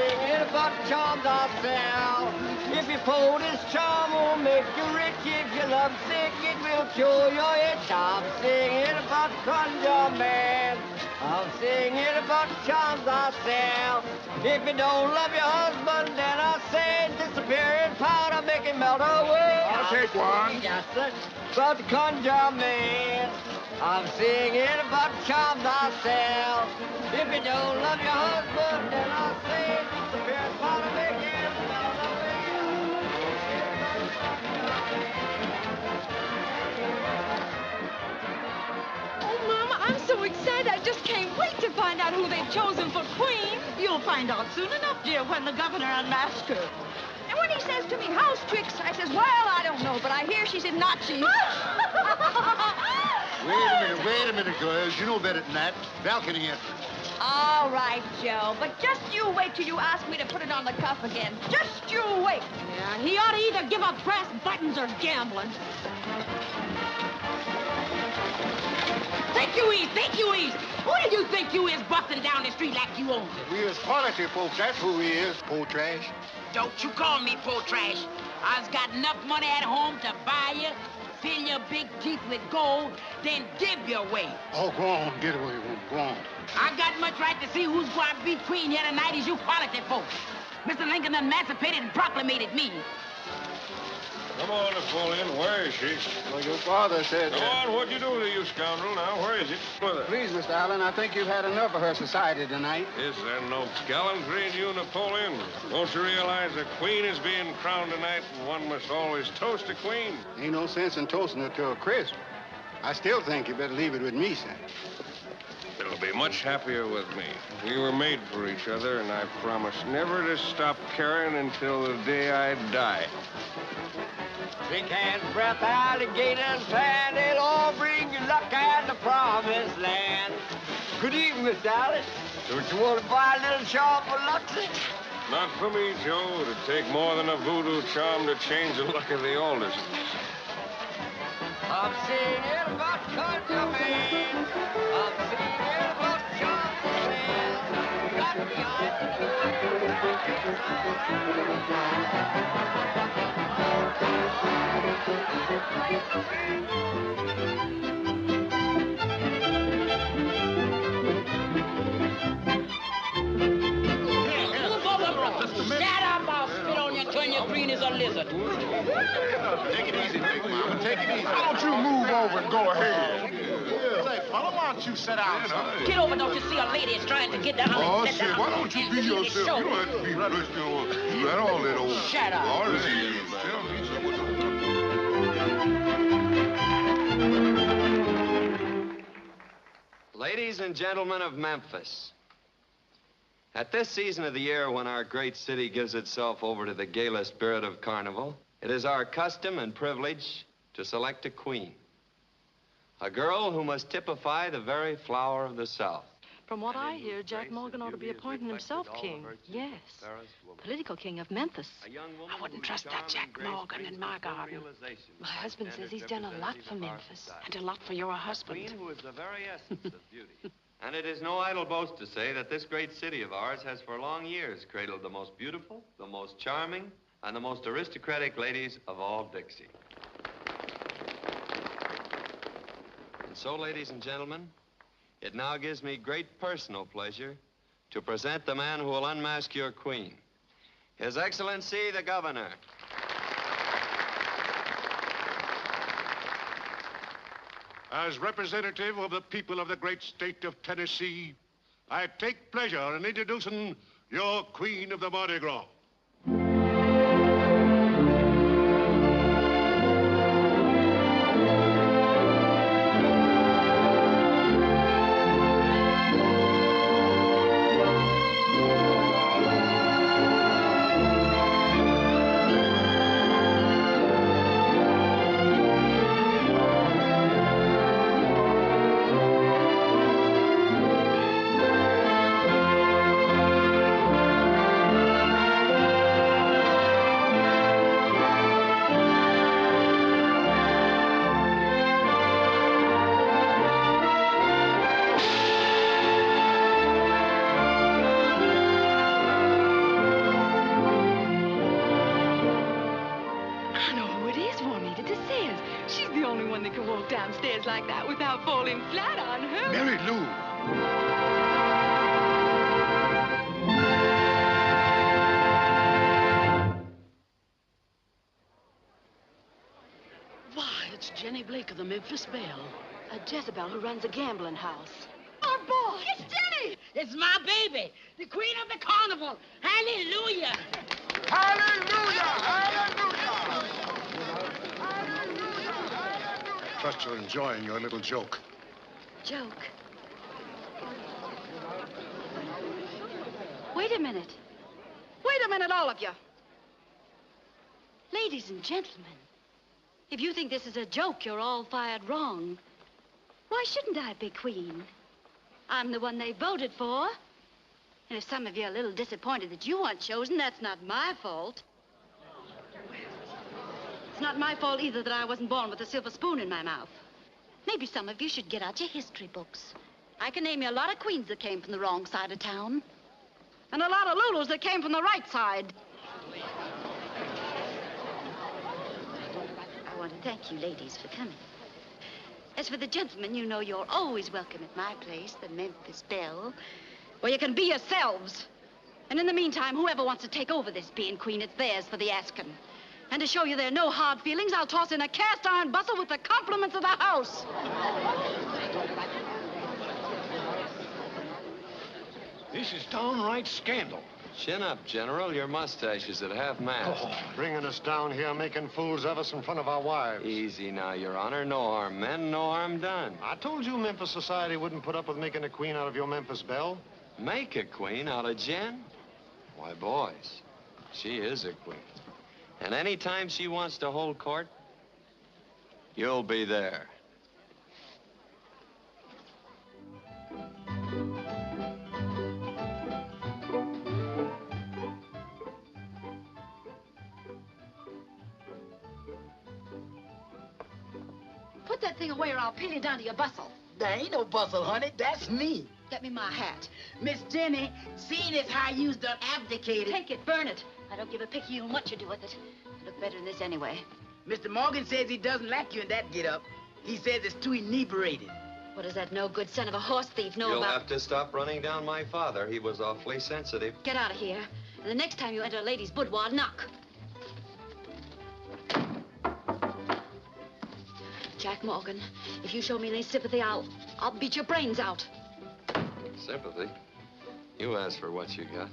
singing about charms I sell. If your phone is charm will make you rich. If you're lovesick, it will cure your itch. I'm singing about conjure man. I'm singing about charms I sell. If you don't love your husband, then I say disappearing powder, make it melt away. I'll take one. Yes, sir. About the conjure man. I'm singing about charms I sell. If you don't love your husband, then I say disappearing powder, make it melt away. Oh, Mama, I'm so excited. I just can't wait to find out who they've chosen for queen. You'll find out soon enough, dear, when the governor unmasks her. And when he says to me, house tricks, I says, well, I don't know, but I hear she's in Nazis. Wait a minute, girls. You know better than that. Balcony entrance. All right, Joe, but just you wait till you ask me to put it on the cuff again. Just you wait. Yeah, he ought to either give up brass buttons or gambling. Think you is. Who do you think you is busting down the street like you own it? We is quality folks. That's who we is, poor trash. Don't you call me poor trash. I's got enough money at home to buy you, fill your big teeth with gold, then give you away. Oh, go on. Get away with him. Go on. I got much right to see who's going to be queen here tonight as you quality folks. Mr. Lincoln emancipated and proclamated me. Come on, Napoleon. Where is she? Well, your father said... Come on, what'd you do to you, scoundrel? Now, where is it? Please, Mr. Allen, I think you've had enough of her society tonight. Is there no gallantry in you, Napoleon? Don't you realize a queen is being crowned tonight, and one must always toast a queen? Ain't no sense in toasting her to a crisp. I still think you better leave it with me, son. It'll be much happier with me. We were made for each other, and I promise never to stop caring until the day I die. Thick hands, breath, alligators, and they'll all bring you luck and the promised land. Good evening, Miss Alice. Don't you want to buy a little charm for Luxy? Not for me, Joe. It'd take more than a voodoo charm to change the luck of the oldest. I'm singing about conjure man. I'm singing about charm for sale. Got me Shut up, I'll spit on you, turn you green as a lizard. Take it easy, Big Mama. Take it easy. Why don't you move over and go ahead? Say, fella, why don't you sit down, son? Get over, don't you see a lady is trying to get down? Oh, Sit shit, down. why don't you be yourself? You don't have to be rushed to that all that old... Shut up. All right, tell me something. Ladies and gentlemen of Memphis, at this season of the year when our great city gives itself over to the gala spirit of carnival, it is our custom and privilege to select a queen. A girl who must typify the very flower of the South. From what I hear, Jack Morgan ought to be appointing himself king. Yes, political king of Memphis. I wouldn't trust that Jack Morgan in my garden. My husband says he's done a lot for Memphis. And a lot for your husband. Who is the very essence of beauty. And it is no idle boast to say that this great city of ours has for long years cradled the most beautiful, the most charming, and the most aristocratic ladies of all Dixie. And so, ladies and gentlemen, it now gives me great personal pleasure to present the man who will unmask your queen, His Excellency, the Governor. As representative of the people of the great state of Tennessee, I take pleasure in introducing your Queen of the Mardi Gras. one that can walk downstairs like that without falling flat on her. Mary Lou! Why, it's Jenny Blake of the Memphis Belle. A Jezebel who runs a gambling house. Oh, boy! It's Jenny! It's my baby, the queen of the carnival. Hallelujah! Hallelujah! Hallelujah! Trust you're enjoying your little joke. Joke. Wait a minute. Wait a minute, all of you. Ladies and gentlemen, if you think this is a joke, you're all fired wrong. Why shouldn't I be queen? I'm the one they voted for. And if some of you are a little disappointed that you weren't chosen, that's not my fault. It's not my fault either that I wasn't born with a silver spoon in my mouth. Maybe some of you should get out your history books. I can name you a lot of queens that came from the wrong side of town. And a lot of Lulus that came from the right side. I want to thank you ladies for coming. As for the gentlemen, you know you're always welcome at my place, the Memphis Belle, where you can be yourselves. And in the meantime, whoever wants to take over this being queen, it's theirs for the asking. And to show you there are no hard feelings, I'll toss in a cast iron bustle with the compliments of the house. This is downright scandal. Chin up, General. Your mustache is at half-mast. Bringing us down here, making fools of us in front of our wives. Easy now, Your Honor. No harm meant, no harm done. I told you Memphis society wouldn't put up with making a queen out of your Memphis Belle. Make a queen out of Jen? Why, boys, she is a queen. And any time she wants to hold court, you'll be there. Put that thing away or I'll pin you down to your bustle. There ain't no bustle, honey. That's me. Get me my hat. Miss Jenny, seeing as how you's done abdicated. Take it, burn it. I don't give a picayune what you do with it. You look better than this anyway. Mr. Morgan says he doesn't like you in that get-up. He says it's too inebriated. What does that no good son of a horse thief know You'll about? have to stop running down my father. He was awfully sensitive. Get out of here. And the next time you enter a lady's boudoir, knock. Jack Morgan, if you show me any sympathy, I'll beat your brains out. Sympathy? You asked for what you got.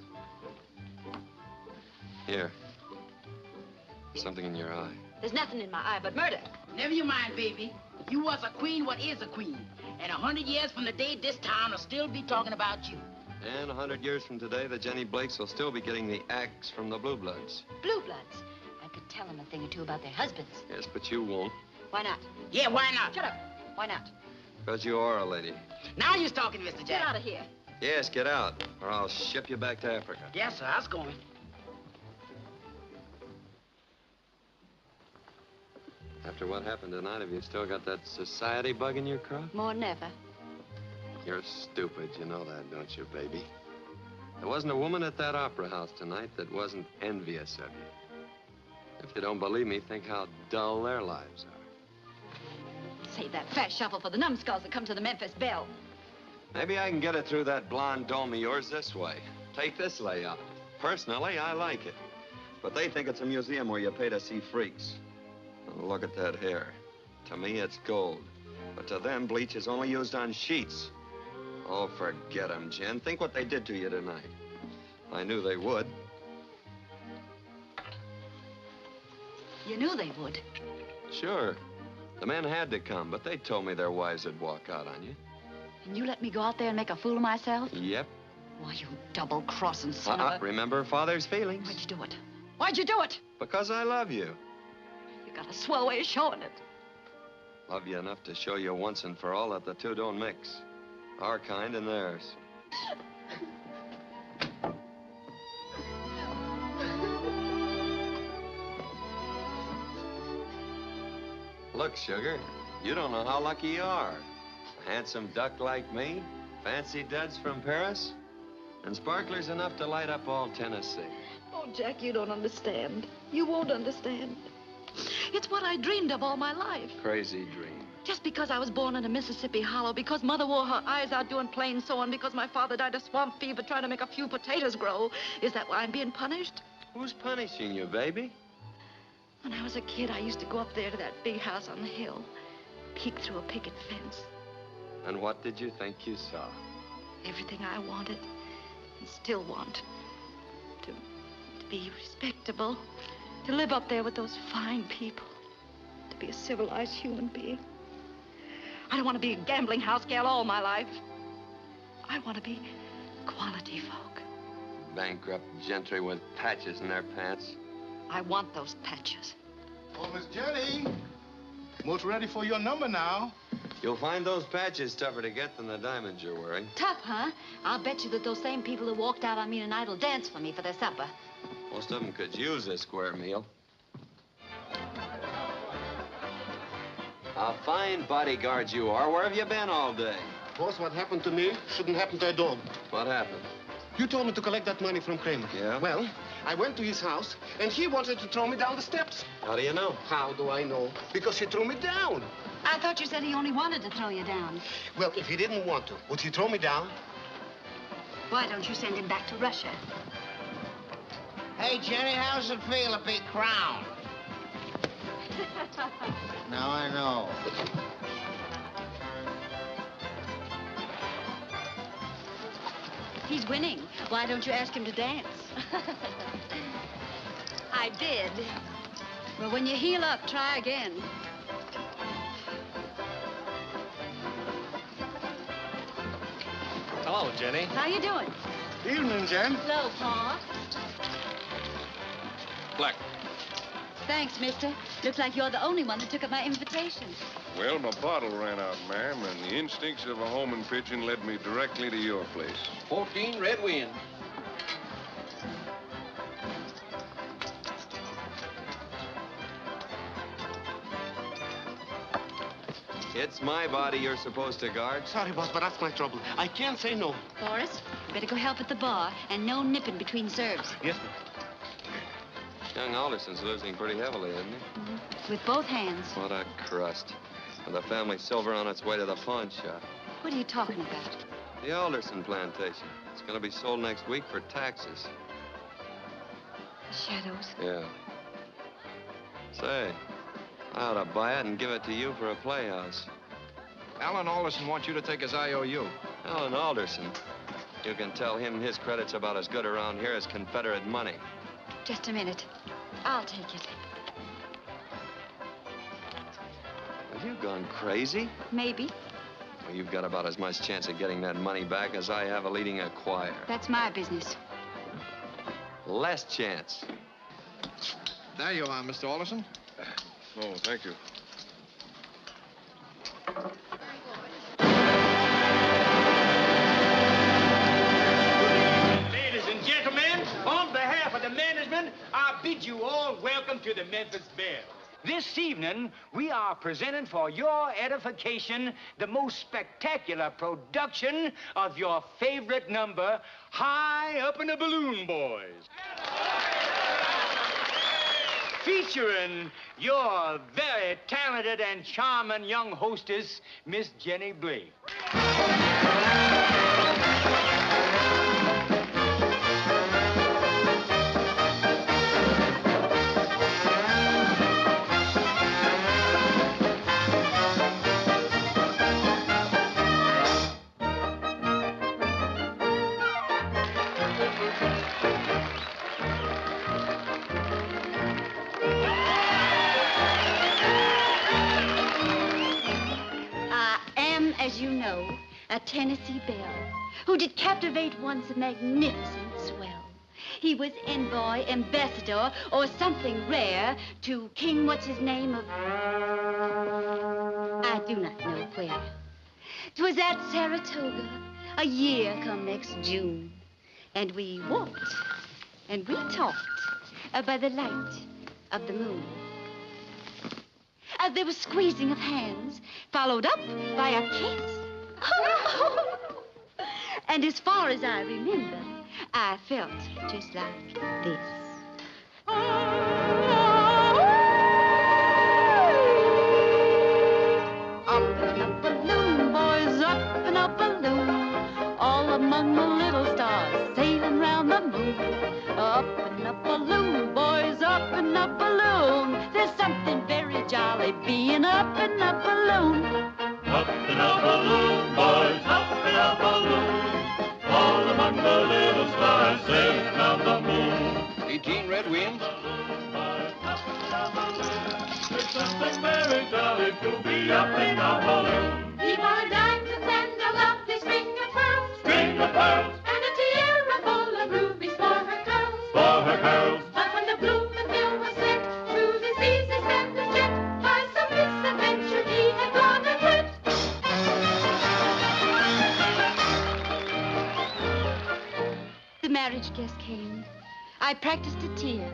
Here. Something in your eye. There's nothing in my eye but murder. Never you mind, baby. You was a queen what is a queen. And 100 years from the day, this town will still be talking about you. And 100 years from today, the Jenny Blakes will still be getting the axe from the Blue Bloods. Blue Bloods? I could tell them a thing or two about their husbands. Yes, but you won't. Why not? Yeah, why not? Shut up. Why not? Because you are a lady. Now you're talking, Mr. Jack. Get out of here. Yes, get out, or I'll ship you back to Africa. Yes, sir, I was going. After what happened tonight, have you still got that society bug in your crop? More than ever. You're stupid, you know that, don't you, baby? There wasn't a woman at that opera house tonight that wasn't envious of you. If you don't believe me, think how dull their lives are. Save that fast shuffle for the numbskulls that come to the Memphis Belle. Maybe I can get it through that blonde dome of yours this way. Take this layout. Personally, I like it. But they think it's a museum where you pay to see freaks. Oh, look at that hair. To me, it's gold. But to them, bleach is only used on sheets. Oh, forget them, Jen. Think what they did to you tonight. I knew they would. You knew they would. Sure. The men had to come, but they told me their wives would walk out on you. And you let me go out there and make a fool of myself? Yep. Why, you double-crossing son of a... Remember father's feelings? Why'd you do it? Why'd you do it? Because I love you. You got a swell way of showing it. Love you enough to show you once and for all that the two don't mix. Our kind and theirs. Look, sugar, you don't know how lucky you are. A handsome duck like me, fancy duds from Paris, and sparklers enough to light up all Tennessee. Oh, Jack, you don't understand. You won't understand. It's what I dreamed of all my life. Crazy dream. Just because I was born in a Mississippi hollow, because Mother wore her eyes out doing plain sewing, because my father died of swamp fever trying to make a few potatoes grow, is that why I'm being punished? Who's punishing you, baby? When I was a kid, I used to go up there to that big house on the hill, peek through a picket fence. And what did you think you saw? Everything I wanted and still want. To be respectable, to live up there with those fine people, to be a civilized human being. I don't want to be a gambling house gal all my life. I want to be quality folk. Bankrupt gentry with patches in their pants. I want those patches. Oh, Miss Jenny. Most ready for your number now. You'll find those patches tougher to get than the diamonds you're wearing. Tough, huh? I'll bet you that those same people who walked out on me tonight will dance for me for their supper. Most of them could use a square meal. A fine bodyguard you are. Where have you been all day? Boss, what happened to me shouldn't happen to a dog. What happened? You told me to collect that money from Kramer. Yeah? Well, I went to his house, and he wanted to throw me down the steps. How do you know? How do I know? Because he threw me down. I thought you said he only wanted to throw you down. Well, if he didn't want to, would he throw me down? Why don't you send him back to Russia? Hey, Jenny, how's it feel to be crowned? Now I know. He's winning. Why don't you ask him to dance? I did. Well, when you heal up, try again. Hello, Jenny. How you doing? Evening, Jen. Hello, Pa. Black. Thanks, mister. Looks like you're the only one that took up my invitation. Well, my bottle ran out, ma'am, and the instincts of a homing pigeon led me directly to your place. 14 Red Wind. It's my body you're supposed to guard. Sorry, boss, but that's my trouble. I can't say no. Boris, you better go help at the bar, and no nipping between serves. Yes, ma'am. Young Alderson's losing pretty heavily, isn't he? Mm-hmm. With both hands. What a crust. With the family silver on its way to the pawn shop. What are you talking about? The Alderson plantation. It's going to be sold next week for taxes. The shadows. Yeah. Say, I ought to buy it and give it to you for a playhouse. Alan Alderson wants you to take his IOU. Alan Alderson. You can tell him his credit's about as good around here as Confederate money. Just a minute. I'll take it. Have you gone crazy? Maybe. Well, you've got about as much chance of getting that money back as I have of leading a choir. That's my business. Less chance. There you are, Mr. Alderson. Oh, thank you. Ladies and gentlemen, on behalf of the management, I bid you all welcome to the Memphis Belle. This evening, we are presenting for your edification the most spectacular production of your favorite number, High Up in the Balloon Boys. Featuring your very talented and charming young hostess, Miss Jenny Blake. As you know, a Tennessee belle, who did captivate once a magnificent swell. He was envoy, ambassador, or something rare to King what's-his-name of... I do not know where. 'Twas at Saratoga, a year come next June. And we walked, and we talked by the light of the moon. There was squeezing of hands, followed up by a kiss. And as far as I remember, I felt just like this. a balloon, boys, up in a balloon. There's something very jolly being up in a balloon. Up in a balloon, boys, up in a balloon. All among the little stars sailing round the moon. 18 red wings. There's something very jolly to be up in a balloon. Keep our dimes and a lovely string of pearls. String of pearls. And a tiara full of rubies for her curls. For her curls. But when the Bloomingdale was sent through this easy standard jet, by some misadventure he had gone adrift. The marriage guest came. I practiced a tear.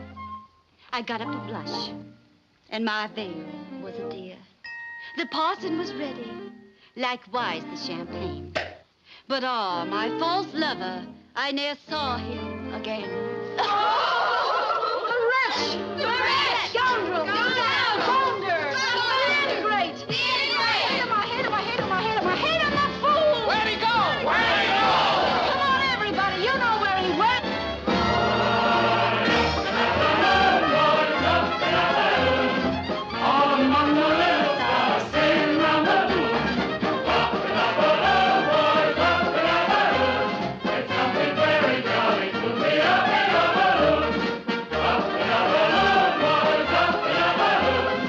I got up a blush. And my veil was a dear. The parson was ready, likewise the champagne. But my false lover, I ne'er saw him again. The wretch! The wretch! Scoundrel! Bounder! Disintegrate! Disintegrate! I hate him, I hate him, I hate him, I hate him, the fool! Where'd he go? Where'd he go? Come on, everybody, you know where he went. All among the little stars sailing round the moon. Up in a balloon, boys, up in a balloon. It's something very jolly to be up in a balloon. Up in a balloon, boys, up in a balloon.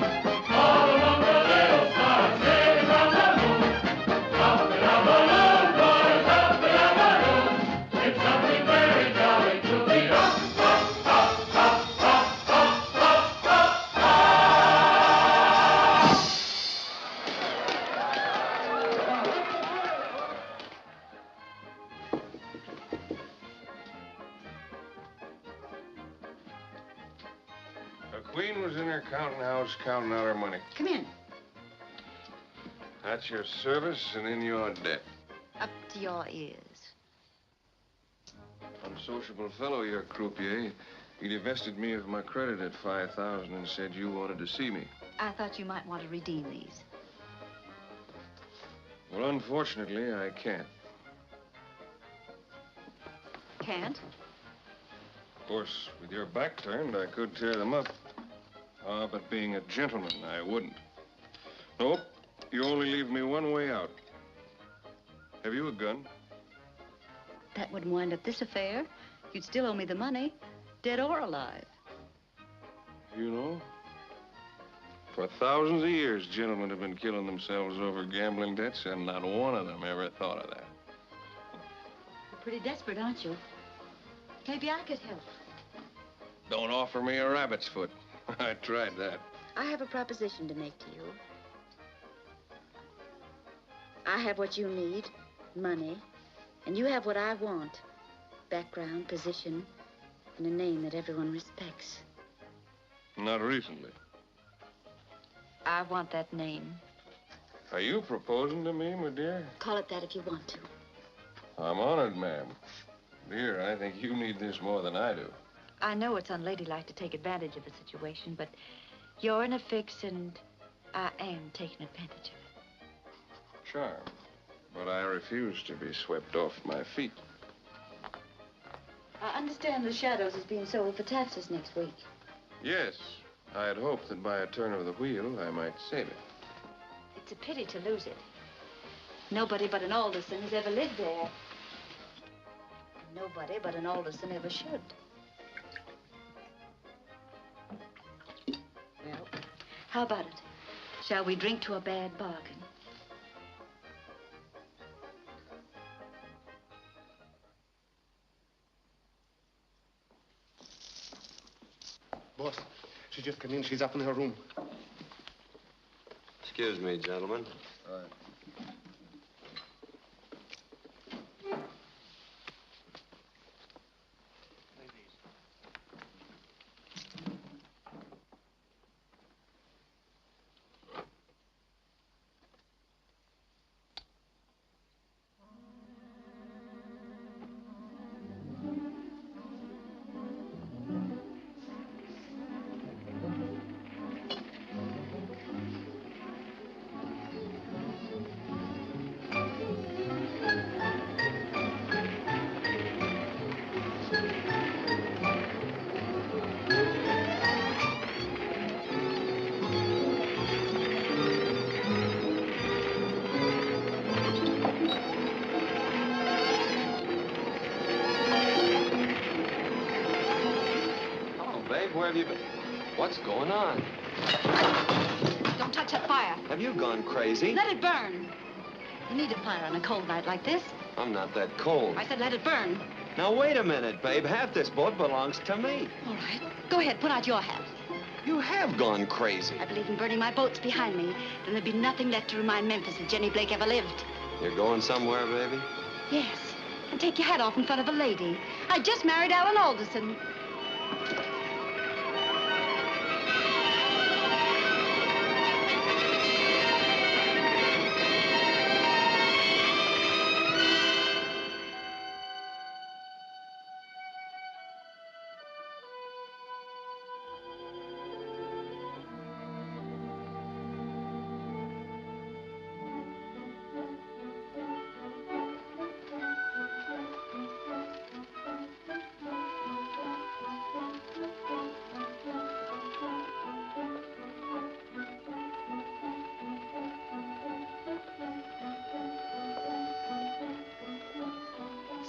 All among the little stars sailing round the moon. Up in a balloon, boys, up in a balloon. It's something very jolly to be up, up, up, up, up, up, up, up, up. The queen was in her counting house counting out her money. Come in. At your service and in your debt. Up to your ears. Unsociable fellow, your croupier. He divested me of my credit at 5,000 and said you wanted to see me. I thought you might want to redeem these. Well, unfortunately, I can't. Can't? Of course, with your back turned, I could tear them up. But being a gentleman, I wouldn't. Nope, you only leave me one way out. Have you a gun? That wouldn't wind up this affair. You'd still owe me the money, dead or alive. You know, for thousands of years, gentlemen have been killing themselves over gambling debts, and not one of them ever thought of that. You're pretty desperate, aren't you? Maybe I could help. Don't offer me a rabbit's foot. I tried that. I have a proposition to make to you. I have what you need, money, and you have what I want. Background, position, and a name that everyone respects. Not recently. I want that name. Are you proposing to me, my dear? Call it that if you want to. I'm honored, ma'am. Dear, I think you need this more than I do. I know it's unladylike to take advantage of a situation, but you're in a fix, and I am taking advantage of it. Charm. But I refuse to be swept off my feet. I understand the Shadows is being sold for taxes next week. Yes. I had hoped that by a turn of the wheel, I might save it. It's a pity to lose it. Nobody but an Alderson has ever lived there. Nobody but an Alderson ever should. Well, how about it? Shall we drink to a bad bargain? Boss, she just come in. She's up in her room. Excuse me, gentlemen. All right. babe. Where have you been? What's going on? Don't touch that fire. Have you gone crazy? Let it burn. You need a fire on a cold night like this. I'm not that cold. I said let it burn. Now, wait a minute, babe. Half this boat belongs to me. All right. Go ahead, put out your half. You have gone crazy. I believe in burning my boats behind me. Then there'd be nothing left to remind Memphis that Jenny Blake ever lived. You're going somewhere, baby? Yes. And take your hat off in front of a lady. I just married Alan Alderson.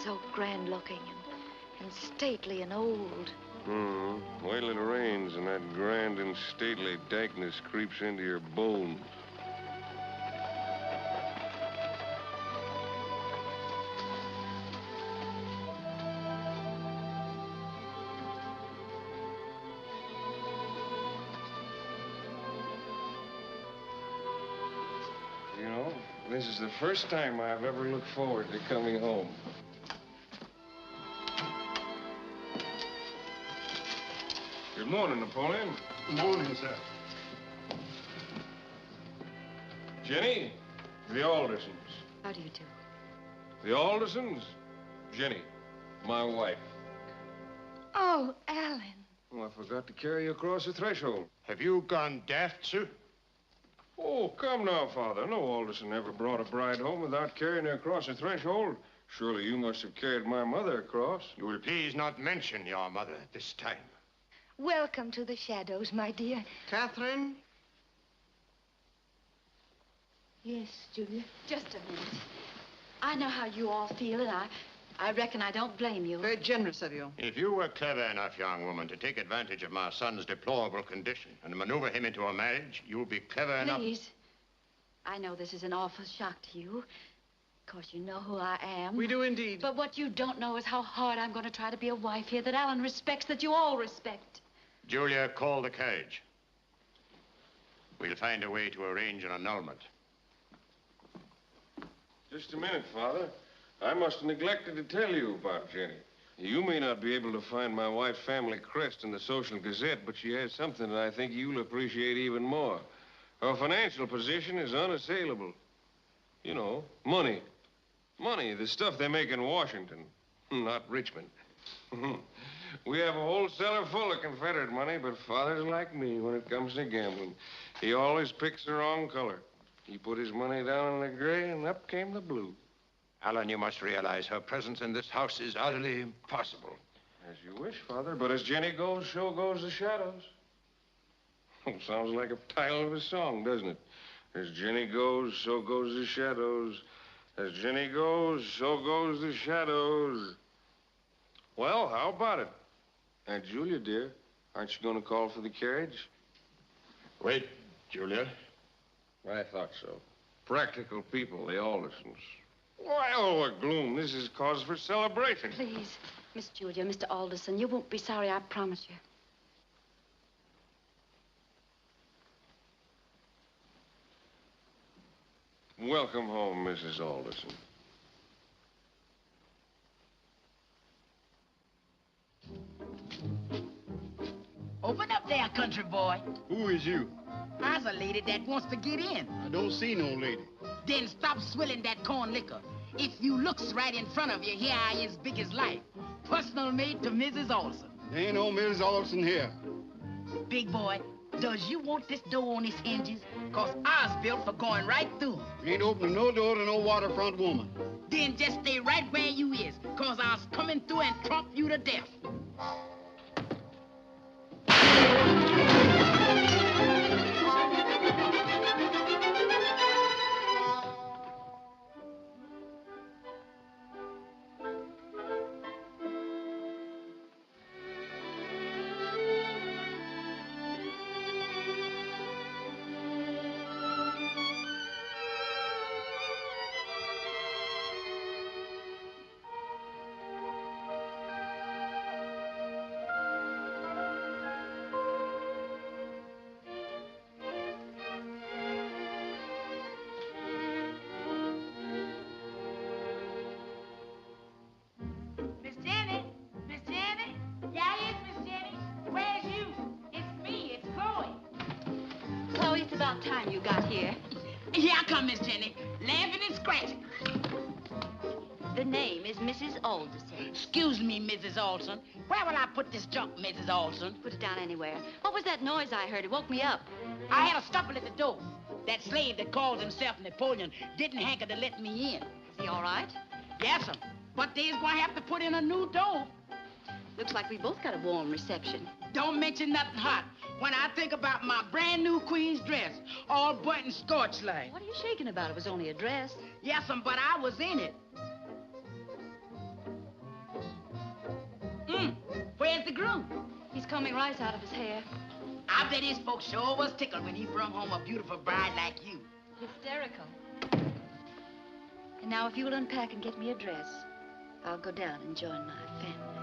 So grand looking and stately and old. Wait till it rains and that grand and stately dankness creeps into your bones. You know, this is the first time I've ever looked forward to coming home. Good morning, Napoleon. Morning, sir. Jenny, the Aldersons. How do you do? The Aldersons? Jenny, my wife. Oh, Alan. Oh, I forgot to carry you across the threshold. Have you gone daft, sir? Oh, come now, Father. No Alderson ever brought a bride home without carrying her across the threshold. Surely you must have carried my mother across. You will please not mention your mother at this time. Welcome to the shadows, my dear. Catherine? Yes, Julia. Just a minute. I know how you all feel, and I reckon I don't blame you. Very generous of you. If you were clever enough, young woman, to take advantage of my son's deplorable condition and maneuver him into a marriage, you'll be clever enough. Please. I know this is an awful shock to you. Of course, you know who I am. We do indeed. But what you don't know is how hard I'm going to try to be a wife here that Alan respects, that you all respect. Julia, call the carriage. We'll find a way to arrange an annulment. Just a minute, Father. I must have neglected to tell you about Jenny. You may not be able to find my wife's family crest in the Social Gazette, but she has something that I think you'll appreciate even more. Her financial position is unassailable. You know, money. Money, the stuff they make in Washington, not Richmond. We have a whole cellar full of Confederate money, but Father's like me when it comes to gambling. He always picks the wrong color. He put his money down in the gray, and up came the blue. Alan, you must realize her presence in this house is utterly impossible. As you wish, Father, but as Jenny goes, so goes the shadows. Sounds like a title of a song, doesn't it? As Jenny goes, so goes the shadows. As Jenny goes, so goes the shadows. Well, how about it? Aunt Julia, dear, aren't you going to call for the carriage? Wait, Julia. I thought so. Practical people, the Aldersons. Why, all the gloom. This is cause for celebration. Please, Miss Julia, Mr. Alderson, you won't be sorry, I promise you. Welcome home, Mrs. Alderson. Open up there, country boy. Who is you? I's a lady that wants to get in. I don't see no lady. Then stop swilling that corn liquor. If you looks right in front of you, here I is big as life. Personal maid to Mrs. Alderson. There ain't no Mrs. Alderson here. Big boy, does you want this door on its hinges? Cause I's built for going right through 'em. You ain't opening no door to no waterfront woman. Then just stay right where you is, cause I's coming through and trump you to death. about time you got here. Here I come, Miss Jenny, laughing and scratching. The name is Mrs. Alderson. Excuse me, Mrs. Olson. Where will I put this junk, Mrs. Olson? Put it down anywhere. What was that noise I heard? It woke me up. I had a stumble at the door. That slave that calls himself Napoleon didn't hanker to let me in. Is he all right? Yes'm. But they's gonna have to put in a new door. Looks like we both got a warm reception. Don't mention nothing hot. When I think about my brand new queen's dress, all burnt and scorched like. What are you shaking about? It was only a dress. Yes'm, but I was in it. Where's the groom? He's combing rice out of his hair. I bet his folks sure was tickled when he brought home a beautiful bride like you. Hysterical. And now if you'll unpack and get me a dress, I'll go down and join my family.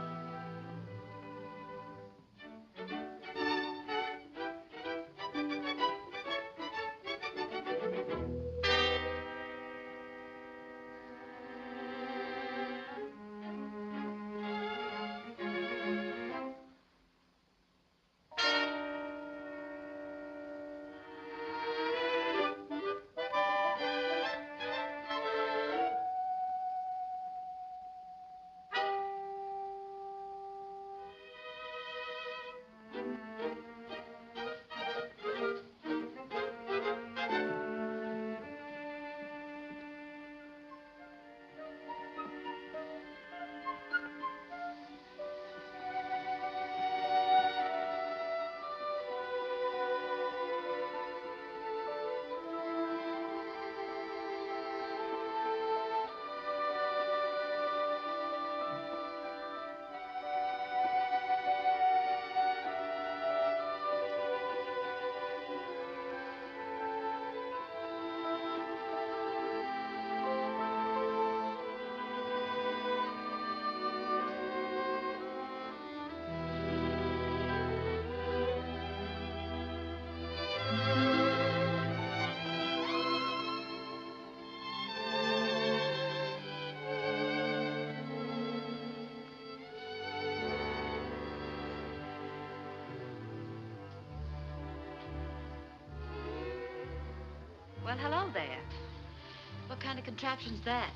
Well, hello there. What kind of contraption's that?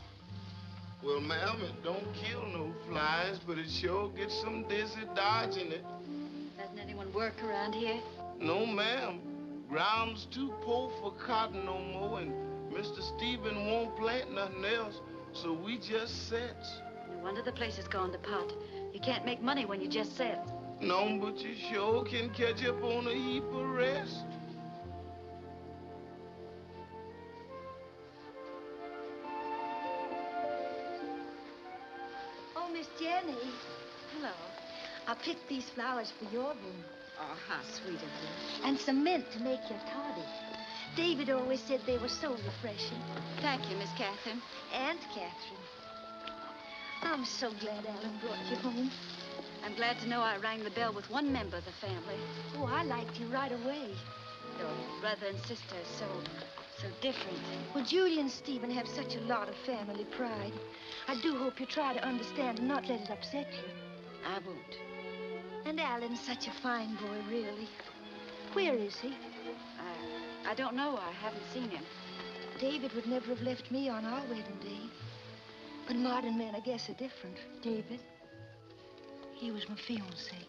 Well, ma'am, it don't kill no flies, but it sure gets some dizzy dodging it. Doesn't anyone work around here? No, ma'am. Ground's too poor for cotton no more, and Mr. Stephen won't plant nothing else, so we just sets. No wonder the place has gone to pot. You can't make money when you just set. No, but you sure can catch up on a heap of rest. Oh, Miss Jenny. Hello. I picked these flowers for your room. Oh, how sweet of you. And some mint to make your toddy. David always said they were so refreshing. Thank you, Miss Catherine. Aunt Catherine. I'm so glad Alan brought you home. I'm glad to know I rang the bell with one member of the family. Oh, I liked you right away. Your brother and sister are so different. Well, Julie and Stephen have such a lot of family pride. I do hope you try to understand and not let it upset you. I won't. And Alan's such a fine boy, really. Where is he? I don't know. I haven't seen him. David would never have left me on our wedding day. But modern men, I guess, are different. David? He was my fiancé.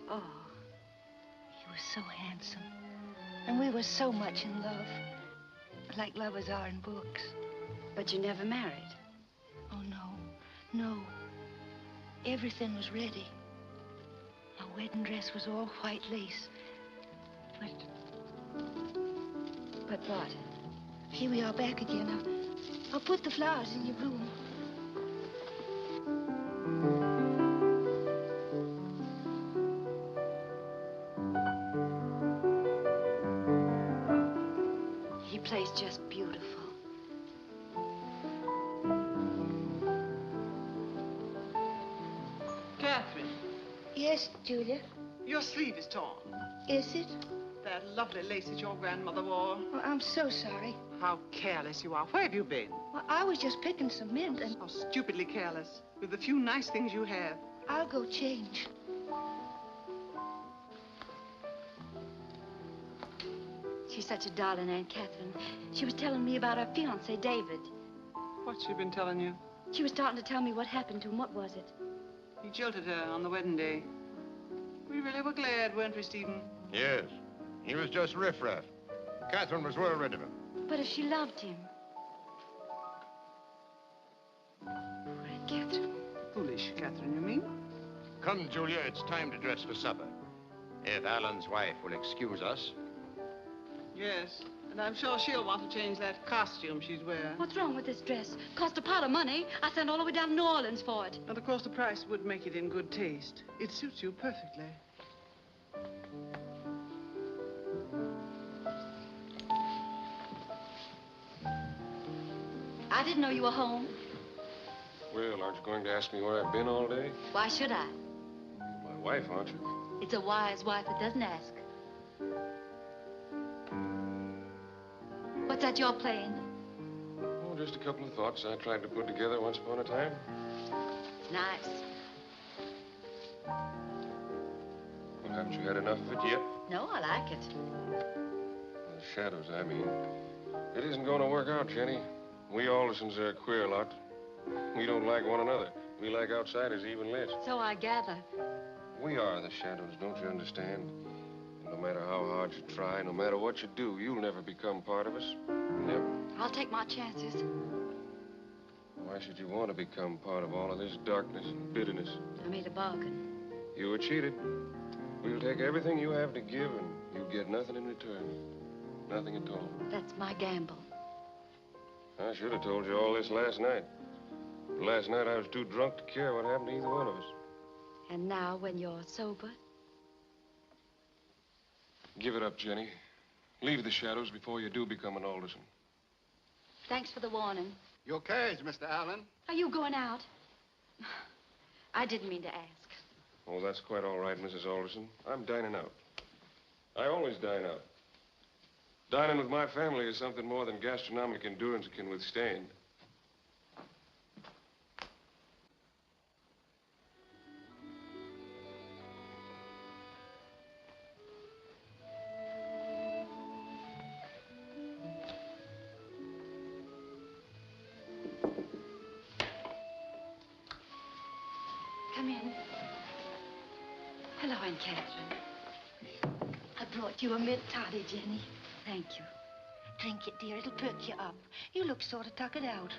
Oh. He was so handsome. And we were so much in love. Like lovers are in books. But you never married? Oh, no. Everything was ready. My wedding dress was all white lace. But what? Here we are back again. I'll put the flowers in your room. He plays just beautiful. Catherine. Yes, Julia? Your sleeve is torn. Is it? That lovely lace that your grandmother wore. Well, I'm so sorry. How careless you are. Where have you been? Well, I was just picking some mint and... How stupidly careless. With the few nice things you have. I'll go change. She's such a darling, Aunt Catherine. She was telling me about her fiancé, David. What's she been telling you? She was starting to tell me what happened to him. What was it? He jilted her on the wedding day. We really were glad, weren't we, Stephen? Yes. He was just riffraff. Catherine was well rid of him. But if she loved him. Poor Aunt Catherine. Foolish, Catherine, you mean? Come, Julia, it's time to dress for supper. If Alan's wife will excuse us. Yes, and I'm sure she'll want to change that costume she's wearing. What's wrong with this dress? Cost a pot of money. I sent all the way down to New Orleans for it. And of course the price would make it in good taste. It suits you perfectly. I didn't know you were home. Well, aren't you going to ask me where I've been all day? Why should I? My wife, aren't you? It's a wise wife that doesn't ask. What's that you're playing? Oh, just a couple of thoughts I tried to put together once upon a time. Nice. Well, haven't you had enough of it yet? No, I like it. The shadows, I mean. It isn't going to work out, Jenny. We Aldersons are a queer lot. We don't like one another. We like outsiders even less. So I gather. We are the shadows, don't you understand? No matter how hard you try, no matter what you do, you'll never become part of us. Never. I'll take my chances. Why should you want to become part of all of this darkness and bitterness? I made a bargain. You were cheated. We'll take everything you have to give, and you'll get nothing in return. Nothing at all. That's my gamble. I should have told you all this last night. But last night I was too drunk to care what happened to either one of us. And now, when you're sober? Give it up, Jenny. Leave the shadows before you do become an Alderson. Thanks for the warning. Your carriage, Mr. Allen. Are you going out? I didn't mean to ask. Oh, that's quite all right, Mrs. Alderson. I'm dining out. I always dine out. Dining with my family is something more than gastronomic endurance can withstand. Come in. Hello, Aunt Catherine. I brought you a mint toddy, Jenny. Thank you. Drink it, dear. It'll perk you up. You look sort of tuckered out.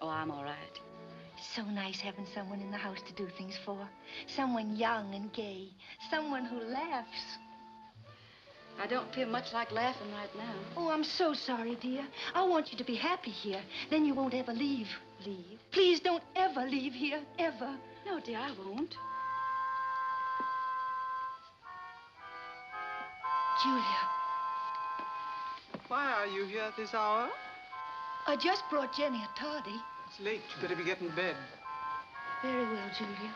Oh, I'm all right. It's so nice having someone in the house to do things for. Someone young and gay. Someone who laughs. I don't feel much like laughing right now. Oh, I'm so sorry, dear. I want you to be happy here. Then you won't ever leave. Leave? Please don't ever leave here, ever. No, dear, I won't. Julia. Why are you here at this hour? I just brought Jenny a toddy. It's late. You better be getting to bed. Very well, Julia.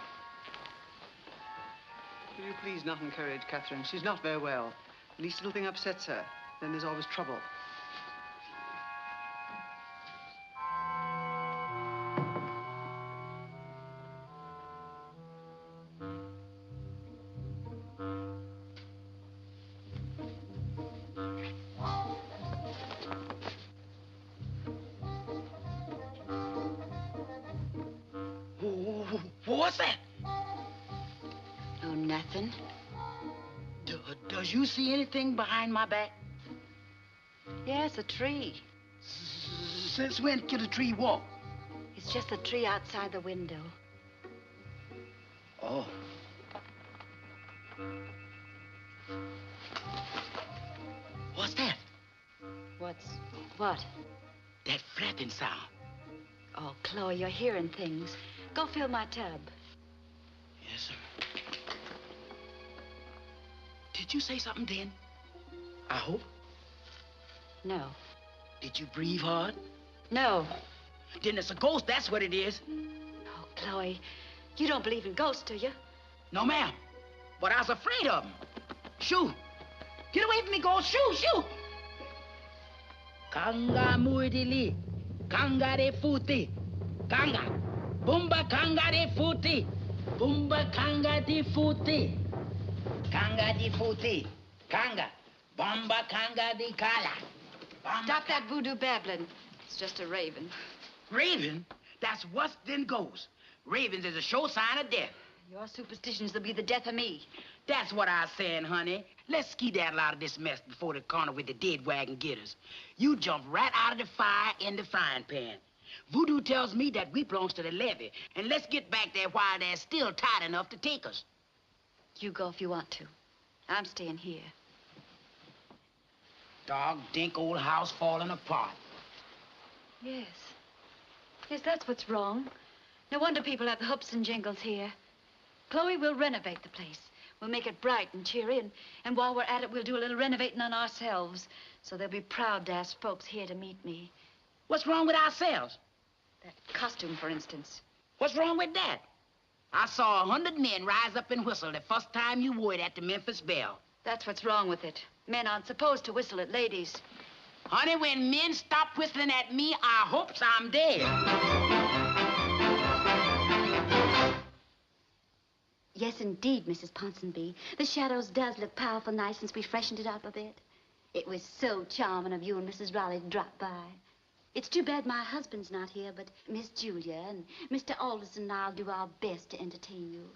Will you please not encourage Catherine? She's not very well. The least little thing upsets her. Then there's always trouble. What's that? Oh, nothing. Does you see anything behind my back? Yes, a tree. Since when can a tree walk? It's just a tree outside the window. Oh. What's that? What? That flapping sound. Oh, Chloe, you're hearing things. Go fill my tub. Yes, sir. Did you say something then? I hope. No. Did you breathe hard? No. Then it's a ghost, that's what it is. Oh, Chloe, you don't believe in ghosts, do you? No, ma'am. But I was afraid of them. Shoo. Get away from me, ghost. Shoo, shoo. Kanga muidili. Kanga de futi. Kanga. Bumba kanga de futi. Bumba kanga di futi. Kanga di futi. Kanga. Bomba Kanga di Kala. Stop that voodoo babbling. It's just a raven. Raven? That's worse than ghosts. Ravens is a sure sign of death. Your superstitions will be the death of me. That's what I was saying, honey. Let's skedaddle out of this mess before the corner with the dead wagon get us. You jump right out of the fire in the frying pan. Voodoo tells me that we belongs to the levee, and let's get back there while they're still tight enough to take us. You go if you want to. I'm staying here. Dog dink old house falling apart. Yes. Yes, that's what's wrong. No wonder people have the hoops and jingles here. Chloe, we'll renovate the place. We'll make it bright and cheery, and while we're at it, we'll do a little renovating on ourselves, so they'll be proud to ask folks here to meet me. What's wrong with ourselves? That costume, for instance. What's wrong with that? I saw 100 men rise up and whistle the first time you wore it at the Memphis Belle. That's what's wrong with it. Men aren't supposed to whistle at ladies. Honey, when men stop whistling at me, I hopes I'm dead. Yes, indeed, Mrs. Ponsonby. The Shadows does look powerful nice since we freshened it up a bit. It was so charming of you and Mrs. Raleigh to drop by. It's too bad my husband's not here, but Miss Julia and Mr. Alderson and I'll do our best to entertain you.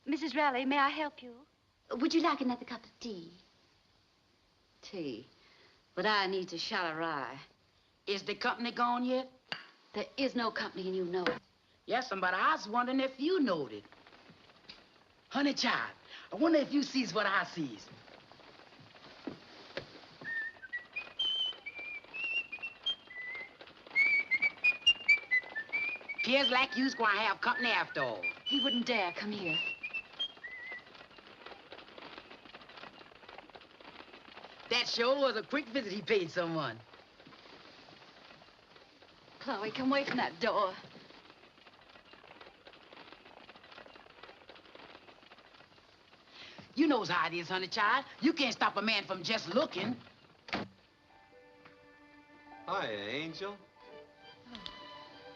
Mrs. Raleigh, may I help you? Would you like another cup of tea? Tea? But I need a shot of rye. Is the company gone yet? There is no company, and you know it. Yes, but I was wondering if you knowed it. Honey child, I wonder if you sees what I sees. Appears like you's gonna have company after all. He wouldn't dare come here. That sure was a quick visit he paid someone. Chloe, come away from that door. You knows how it is, honey child. You can't stop a man from just looking. Hi, Angel.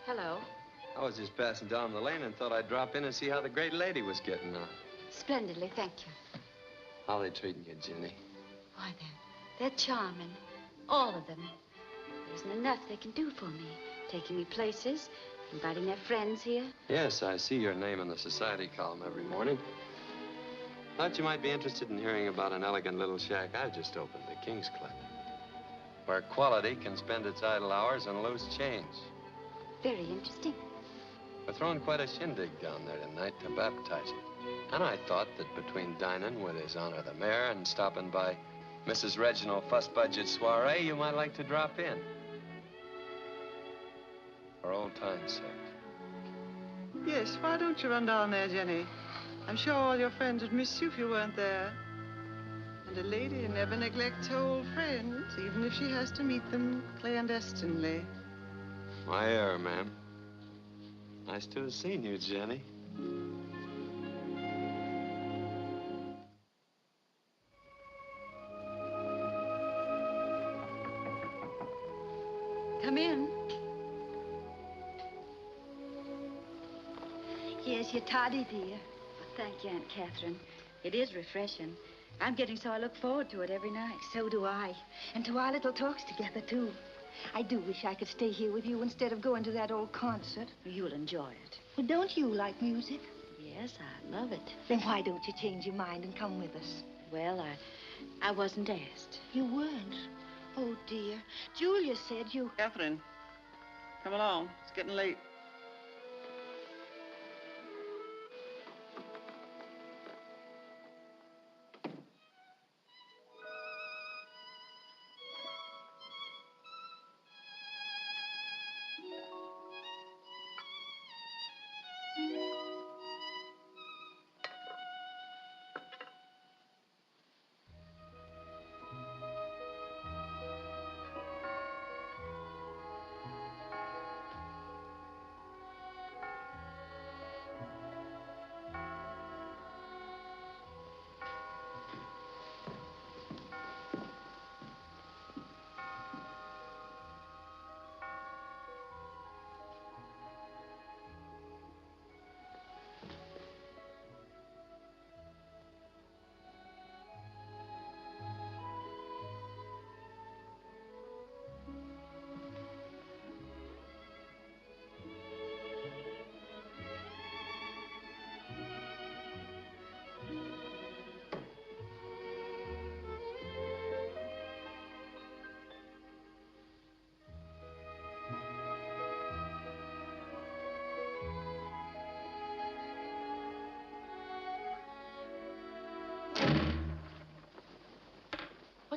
Hello. I was just passing down the lane and thought I'd drop in and see how the great lady was getting on. Splendidly, thank you. How they treating you, Jenny? Why, they're charming. All of them. There isn't enough they can do for me. Taking me places, inviting their friends here. Yes, I see your name in the society column every morning. Thought you might be interested in hearing about an elegant little shack I just opened, the King's Club, where quality can spend its idle hours on loose change. Very interesting. We're throwing quite a shindig down there tonight to baptize it. And I thought that between dining with His Honor the Mayor and stopping by Mrs. Reginald Fuss Budget's soiree, you might like to drop in. For old time's sake. Yes, why don't you run down there, Jenny? I'm sure all your friends would miss you if you weren't there. And a lady never neglects her old friends, even if she has to meet them clandestinely. My error, ma'am. Nice to have seen you, Jenny. Come in. Yes, you're toddy, dear. Well, thank you, Aunt Catherine. It is refreshing. I'm getting so I look forward to it every night. So do I. And to our little talks together, too. I do wish I could stay here with you instead of going to that old concert. You'll enjoy it. Well, don't you like music? Yes, I love it. Then why don't you change your mind and come with us? Well, I wasn't asked. You weren't? Oh, dear. Julia said you... Catherine, come along. It's getting late.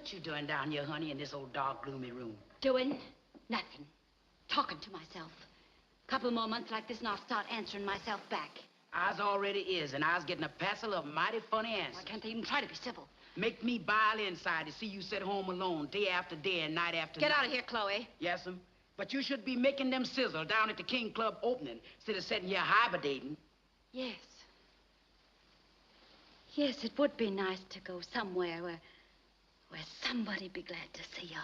What you doing down here, honey, in this old dark, gloomy room? Doing nothing. Talking to myself. Couple more months like this and I'll start answering myself back. Ours already is, and I was getting a passel of mighty funny answers. Why can't they even try to be civil? Make me bile inside to see you sit home alone day after day and night after Get night. out of here, Chloe. Yes'm. But you should be making them sizzle down at the King Club opening instead of sitting here hibernating. Yes. Yes, it would be nice to go somewhere where somebody'd be glad to see you.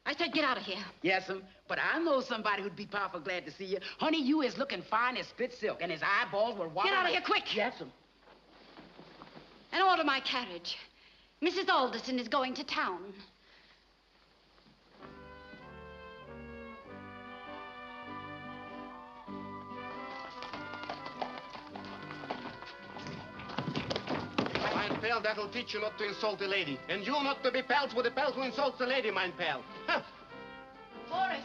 I said get out of here. Yes'm. But I know somebody who'd be powerful glad to see you. Honey, you is looking fine as split silk, and his eyeballs were watering. Get out of here, quick! Yes'm. And order my carriage. Mrs. Alderson is going to town. Mein pal, that'll teach you not to insult a lady. And you not to be pals with a pal who insults a lady, mein pal. Huh. Boris.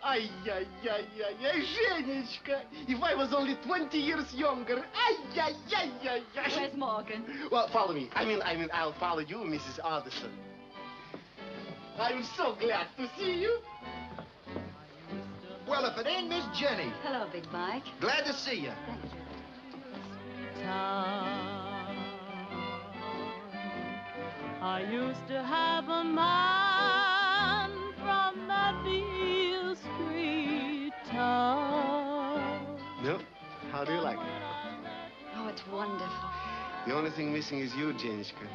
Ay, ay, ay, ay, ay, Женечка. If I was only 20 years younger. Ay, ay, ay, ay, ay. Where's Morgan? Well, follow me. I mean, I'll follow you, Mrs. Alderson. I'm so glad to see you. Well, if it ain't Miss Jenny. Hello, Big Mike. Glad to see you. Thank you. I used to have a man from that Beale Street town. No? How do you like it? Oh, it's wonderful. The only thing missing is you, Jenishka.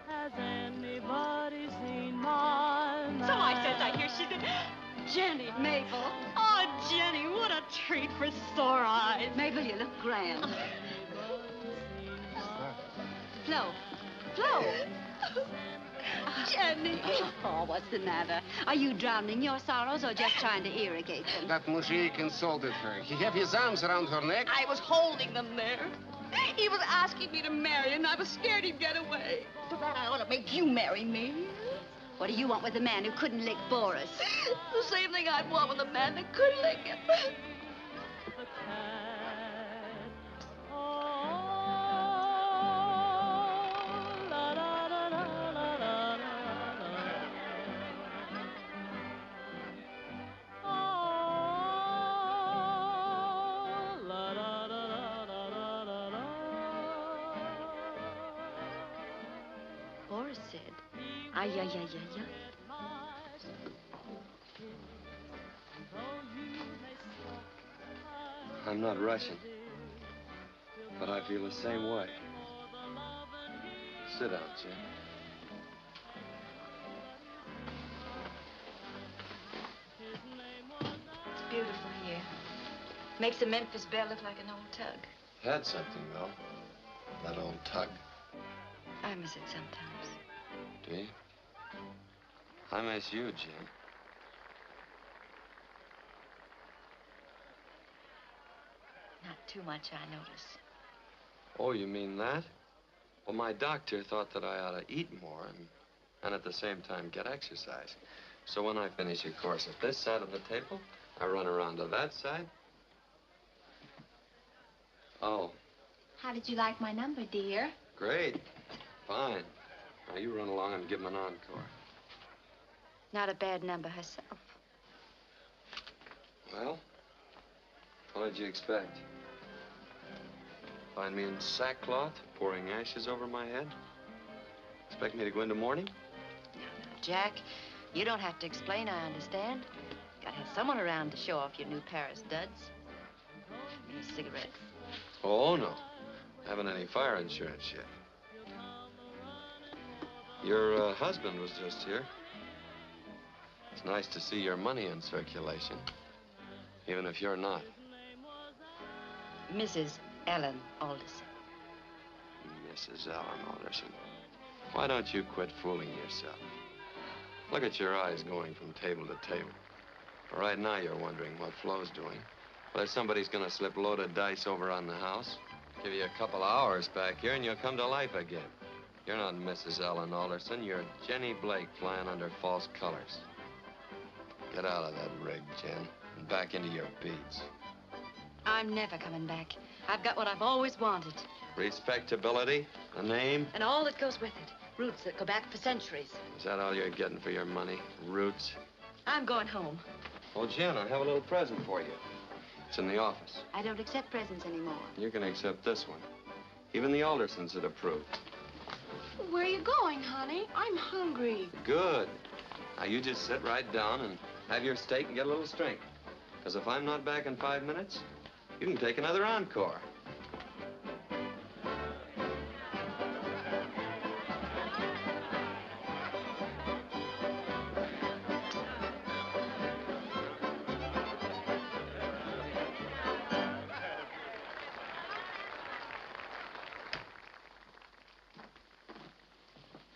Has anybody seen my man? So I says, I hear she did. Jenny. Mabel. Oh, Jenny, what a treat for sore eyes. Mabel, you look grand. Flo. Flo. Jenny. Oh, what's the matter? Are you drowning your sorrows or just trying to irrigate them? That mujik insulted her. He had his arms around her neck. I was holding them there. He was asking me to marry him, and I was scared he'd get away. So that I ought to make you marry me. What do you want with a man who couldn't lick Boris? The same thing I'd want with a man that could lick him. Boris said, ay, ay, ay, ay, ay. I'm not Russian, but I feel the same way. Sit down, Jim. It's beautiful here. Makes the Memphis Belle look like an old tug. Had something, though. That old tug. I miss it sometimes. Do you? I miss you, Jim. Not too much, I notice. Oh, you mean that? Well, my doctor thought that I ought to eat more and at the same time get exercise. So when I finish a course at this side of the table, I run around to that side. Oh, How did you like my number, dear? great. Fine. Now you run along and give him an encore. Not a bad number herself. Well, what did you expect? Find me in sackcloth, pouring ashes over my head? Expect me to go into mourning? Jack, you don't have to explain, I understand. Gotta have someone around to show off your new Paris duds. Give me a cigarette. Oh, no. Haven't any fire insurance yet. Your husband was just here. It's nice to see your money in circulation, even if you're not. Mrs. Ellen Alderson. Mrs. Ellen Alderson. Why don't you quit fooling yourself? Look at your eyes going from table to table. Right now you're wondering what Flo's doing. Whether somebody's gonna slip loaded dice over on the house. Give you a couple of hours back here and you'll come to life again. You're not Mrs. Ellen Alderson. You're Jenny Blake flying under false colors. Get out of that rig, Jen, and back into your beads. I'm never coming back. I've got what I've always wanted. Respectability, a name. And all that goes with it. Roots that go back for centuries. Is that all you're getting for your money? Roots? I'm going home. Well, Jen, I have a little present for you. It's in the office. I don't accept presents anymore. You can accept this one. Even the Aldersons had approved. Where are you going, honey? I'm hungry. Good. Now, you just sit right down and have your steak and get a little strength. Because if I'm not back in 5 minutes, you can take another encore.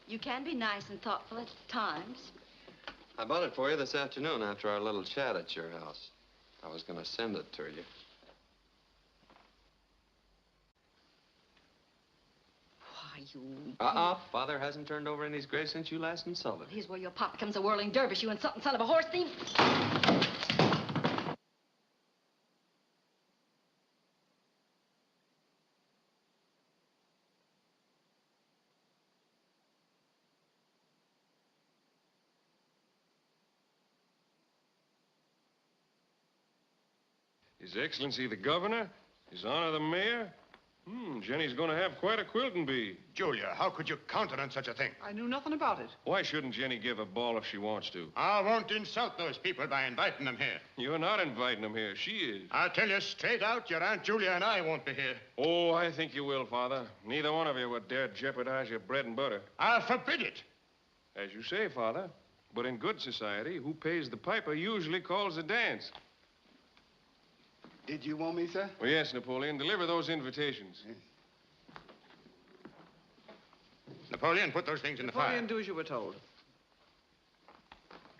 You can be nice and thoughtful at times. I bought it for you this afternoon after our little chat at your house. I was going to send it to you. Why, you... Father hasn't turned over in his grave since you last insulted him. Here's where your pop becomes a whirling dervish, you insulting son of a horse thief. His Excellency the Governor, His Honor the Mayor. Jenny's going to have quite a quilting bee. Julia, how could you countenance such a thing? I knew nothing about it. Why shouldn't Jenny give a ball if she wants to? I won't insult those people by inviting them here. You're not inviting them here. She is. I'll tell you straight out, your Aunt Julia and I won't be here. Oh, I think you will, Father. Neither one of you would dare jeopardize your bread and butter. I'll forbid it. As you say, Father. But in good society, who pays the piper usually calls the dance. Did you want me, sir? Well, yes, Napoleon. Deliver those invitations. Yes. Napoleon, put those things in the fire. Napoleon, do as you were told.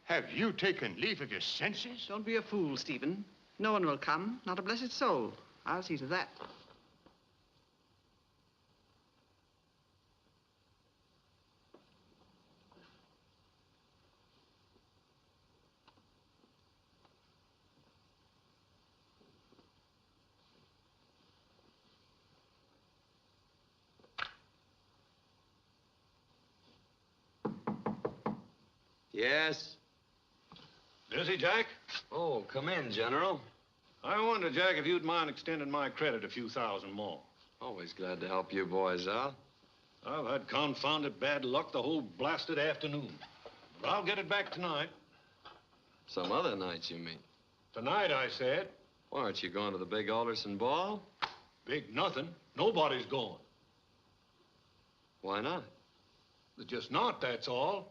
Have you taken leave of your senses? Don't be a fool, Stephen. No one will come, not a blessed soul. I'll see to that. Yes? Busy, Jack? Oh, come in, General. I wonder, Jack, if you'd mind extending my credit a few thousand more. Always glad to help you boys out. I've had confounded bad luck the whole blasted afternoon. But I'll get it back tonight. Some other nights, you mean? Tonight, I said. Why, aren't you going to the big Alderson ball? Big nothing. Nobody's going. Why not? They're just not, that's all.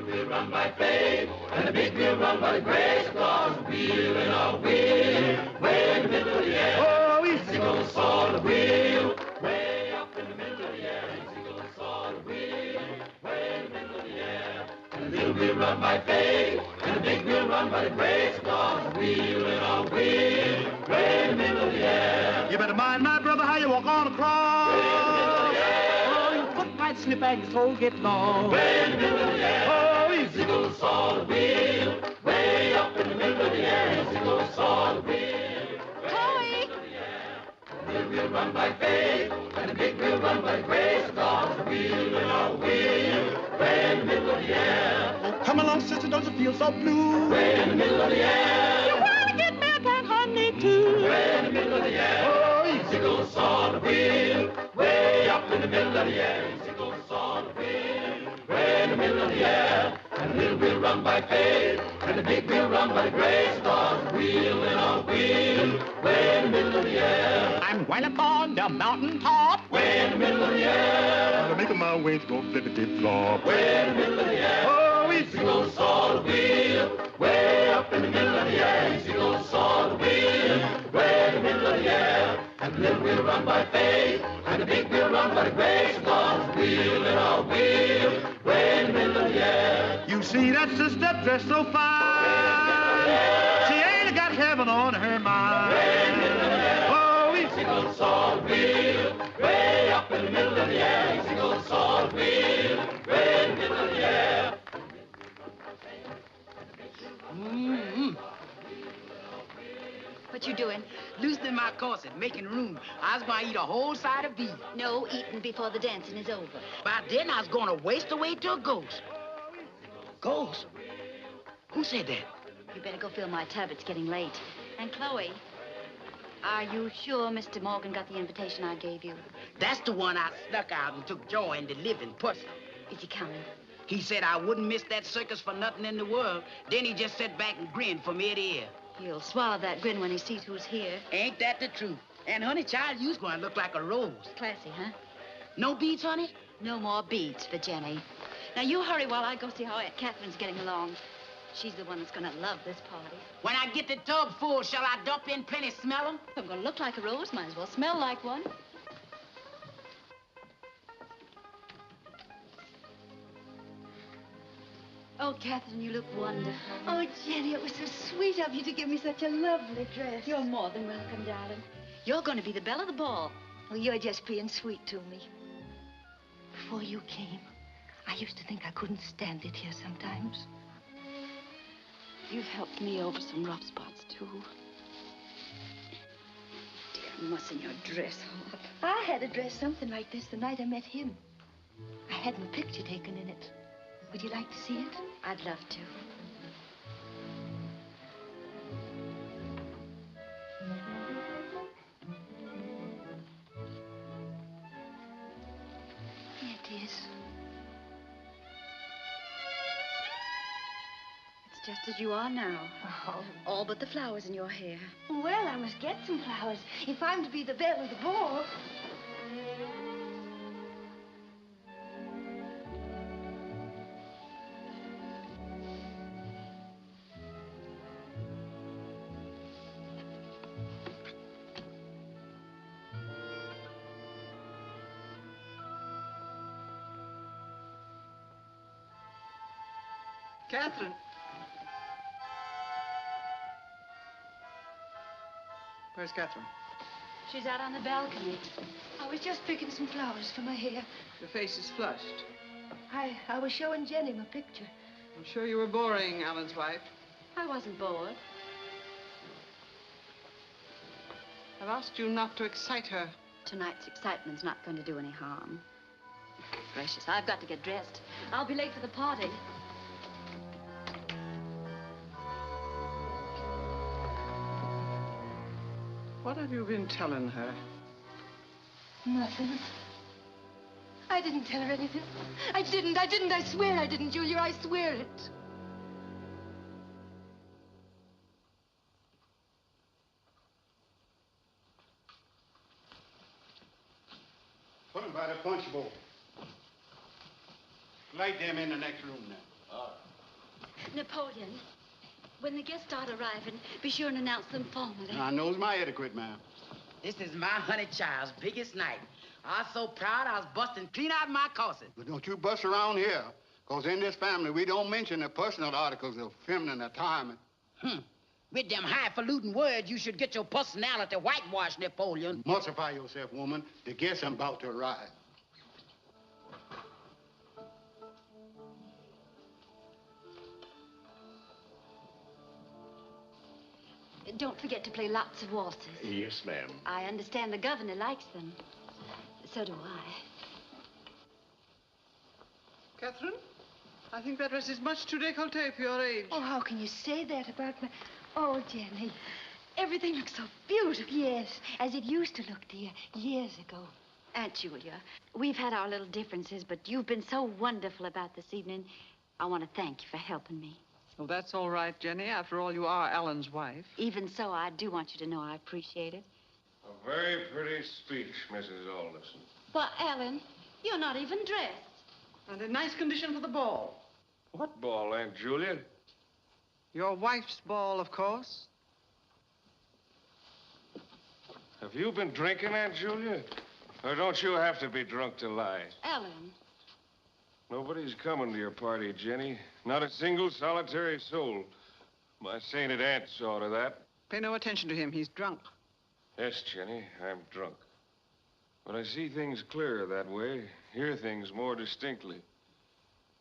We'll run by faith, and the big wheel run by the grace, across the wheel and a wheel, way in the middle of the air. Oh, easy goes on the wheel, way up in the middle of the air. Easy goes on the wheel, way in the middle of the air. And the little wheel run by faith, and the big wheel run by the grace, across the wheel and a wheel, way in the middle of the air. You better mind, my brother, how you walk on across. Way in the middle of the air. Oh, your foot might slip and your toe get lost. Way in the middle of the air. Easy goes on the wheel, way up in the middle of the air. Easy goes on the wheel. Chloe! The little wheel run by faith, and the big wheel run by grace. Across the wheel and a wheel, way in the middle of the air. Oh, come along, sister, don't you feel so blue? Way in the middle of the air. You wanna get milk and honey too? Way in the middle of the air. Oh, easy goes on the wheel, way up in the middle of the air. Easy goes on the wheel, way in the middle of the air. And the little wheel run by faith, and the big wheel run by grace. Across the wheel and a wheel, way in the middle of the air. I'm well up on the mountain top, way in the middle of the air. I'm making my way to go flippity-flop, way in the middle of the air. Oh, easy goes on the wheel, way up in the middle of the air. Easy goes on the wheel, way in the middle of the air. And the little wheel run by faith, and the big wheel run by grace. Across wheel, in a wheel, way in the middle of the air. You see that sister dressed so fine. She ain't got heaven on her mind. Way in the middle of the air. Oh, we single salt wheel, way up in the middle of the air. Single salt wheel, way in the middle of the air. What you doing? Loosening my corset, making room. I was going to eat a whole side of beef. No, eating before the dancing is over. By then, I was going to waste away to a ghost. Ghost? Who said that? You better go fill my tub. It's getting late. And Chloe, are you sure Mr. Morgan got the invitation I gave you? That's the one I snuck out and took joy in delivering personally. Is he coming? He said I wouldn't miss that circus for nothing in the world. Then he just sat back and grinned from ear to ear. He'll swallow that grin when he sees who's here. Ain't that the truth? And, honey, child, you's going to look like a rose. Classy, huh? No beads, honey? No more beads for Jenny. Now, you hurry while I go see how Aunt Catherine's getting along. She's the one that's going to love this party. When I get the tub full, shall I dump in plenty, smell 'em? I'm going to look like a rose. Might as well smell like one. Oh, Catherine, you look wonderful. Oh, Jenny, it was so sweet of you to give me such a lovely dress. You're more than welcome, darling. You're going to be the belle of the ball. Well, you're just being sweet to me. Before you came, I used to think I couldn't stand it here sometimes. You've helped me over some rough spots, too. Dear, mussing your dress up. I had a dress something like this the night I met him. I had my picture taken in it. Would you like to see it? I'd love to. Here it is. It's just as you are now. Oh. All but the flowers in your hair. Well, I must get some flowers if I'm to be the belle of the ball. Catherine. Where's Catherine? She's out on the balcony. I was just picking some flowers for my hair. Your face is flushed. I was showing Jenny my picture. I'm sure you were boring Alan's wife. I wasn't bored. I've asked you not to excite her. Tonight's excitement's not going to do any harm. Gracious, I've got to get dressed. I'll be late for the party. What have you been telling her? Nothing. I didn't tell her anything. I didn't. I swear I didn't, Julia. I swear it. Put them by the punch bowl. Light them in the next room now. Napoleon, when the guests start arriving, be sure and announce them formally. I knows my etiquette, ma'am. This is my honey child's biggest night. I was so proud I was busting clean out my corset. But don't you bust around here, because in this family, we don't mention the personal articles of feminine attire. With them highfalutin words, you should get your personality whitewashed, Napoleon. Mustify yourself, woman. The guests are about to arrive. Don't forget to play lots of waltzes. Yes, ma'am. I understand the governor likes them. So do I. Catherine, I think that dress is much too décolleté for your age. Oh, how can you say that about my... Oh, Jenny, everything looks so beautiful. Yes, as it used to look, dear, years ago. Aunt Julia, we've had our little differences, but you've been so wonderful about this evening. I want to thank you for helping me. Well, that's all right, Jenny. After all, you are Alan's wife. Even so, I do want you to know I appreciate it. A very pretty speech, Mrs. Alderson. But, Alan, you're not even dressed. And in nice condition for the ball. What ball, Aunt Julia? Your wife's ball, of course. Have you been drinking, Aunt Julia? Or don't you have to be drunk to lie? Alan. Nobody's coming to your party, Jenny. Not a single solitary soul. My sainted aunt saw to that. Pay no attention to him. He's drunk. Yes, Jenny, I'm drunk. But I see things clearer that way, hear things more distinctly.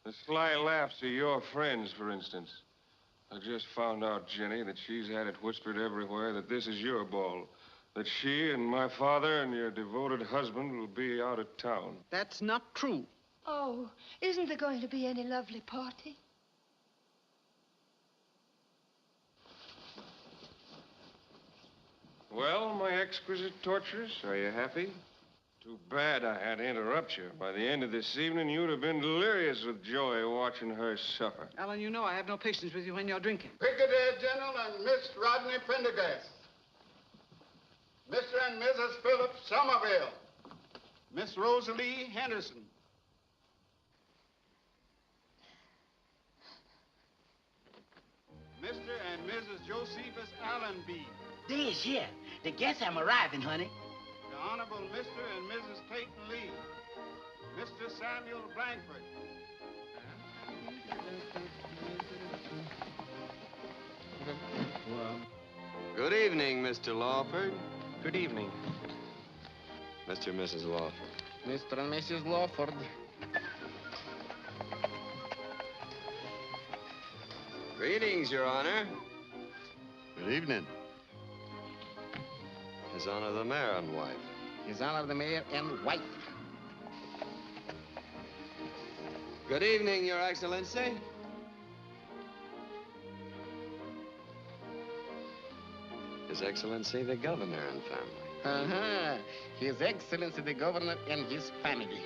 The sly laughs of your friends, for instance. I just found out, Jenny, that she's had it whispered everywhere that this is your ball. That she and my father and your devoted husband will be out of town. That's not true. Oh, isn't there going to be any lovely party? Well, my exquisite torturers, are you happy? Too bad I had to interrupt you. By the end of this evening, you'd have been delirious with joy watching her suffer. Alan, you know I have no patience with you when you're drinking. Brigadier General and Miss Rodney Prendergast. Mr. and Mrs. Philip Somerville. Miss Rosalie Henderson. Mr. and Mrs. Josephus Allenby. This here. The guests am arriving, honey. The Honorable Mr. and Mrs. Peyton Lee. Mr. Samuel Blankford. Good evening, Mr. Lawford. Good evening. Mr. and Mrs. Lawford. Mr. and Mrs. Lawford. Greetings, Your Honor. Good evening. His Honor the Mayor and wife. His Honor the Mayor and wife. Good evening, Your Excellency. His Excellency the Governor and family. Uh-huh. His Excellency the Governor and his family.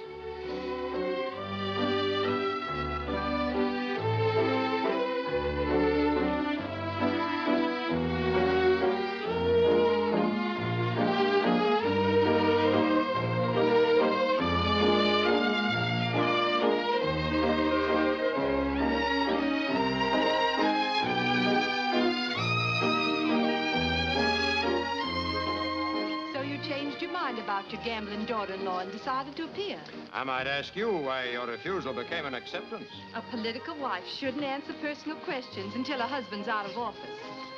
About your gambling daughter-in-law and decided to appear. I might ask you why your refusal became an acceptance. A political wife shouldn't answer personal questions until her husband's out of office.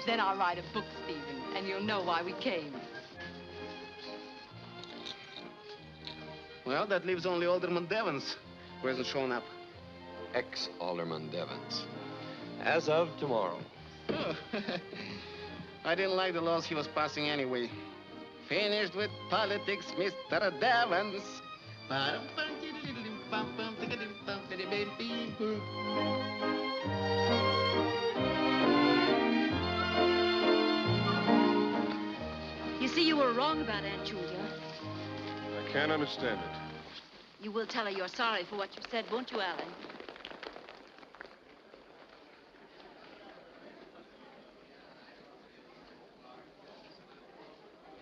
Then I'll write a book, Stephen, and you'll know why we came. Well, that leaves only Alderman Devons, who hasn't shown up. Ex-Alderman Devons. As of tomorrow. Oh. I didn't like the laws he was passing anyway. Finished with politics, Mr. Devons. You see, you were wrong about Aunt Julia. I can't understand it. You will tell her you're sorry for what you said, won't you, Alan?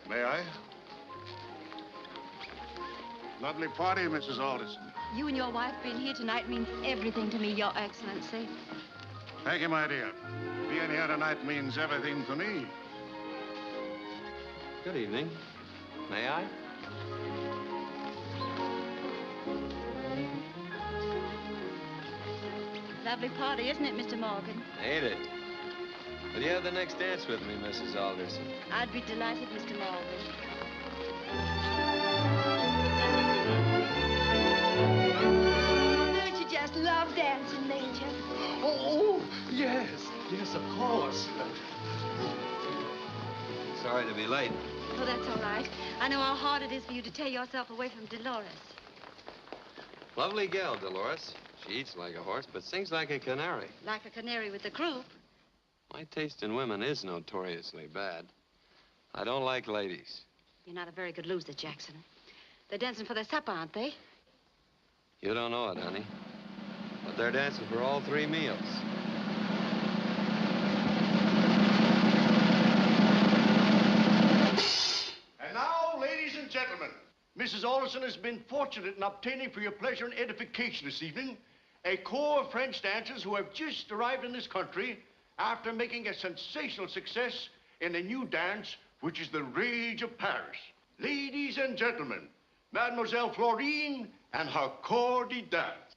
May I? Lovely party, Mrs. Alderson. You and your wife being here tonight means everything to me, Your Excellency. Thank you, my dear. Being here tonight means everything to me. Good evening. May I? Lovely party, isn't it, Mr. Morgan? Ain't it? Will you have the next dance with me, Mrs. Alderson? I'd be delighted, Mr. Morgan. Don't you just love dancing, Major? Oh, yes. Yes, of course. Sorry to be late. Oh, that's all right. I know how hard it is for you to tear yourself away from Dolores. Lovely gal, Dolores. She eats like a horse, but sings like a canary. Like a canary with the croup. My taste in women is notoriously bad. I don't like ladies. You're not a very good loser, Jackson. They're dancing for their supper, aren't they? You don't know it, honey. But they're dancing for all 3 meals. And now, ladies and gentlemen, Mrs. Alderson has been fortunate in obtaining for your pleasure and edification this evening a corps of French dancers who have just arrived in this country after making a sensational success in a new dance which is the rage of Paris. Ladies and gentlemen, Mademoiselle Florine and her corps de dance.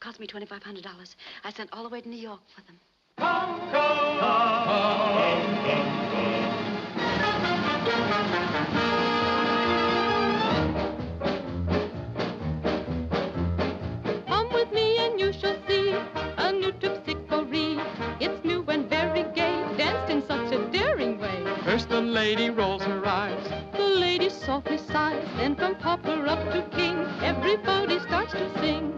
Cost me $2,500. I sent all the way to New York for them. Come with me and you shall see a new terpsichore. It's new and very gay, danced in such a daring way. First the lady rolls her eyes, The lady softly sighs, then from pauper up to king, everybody starts to sing.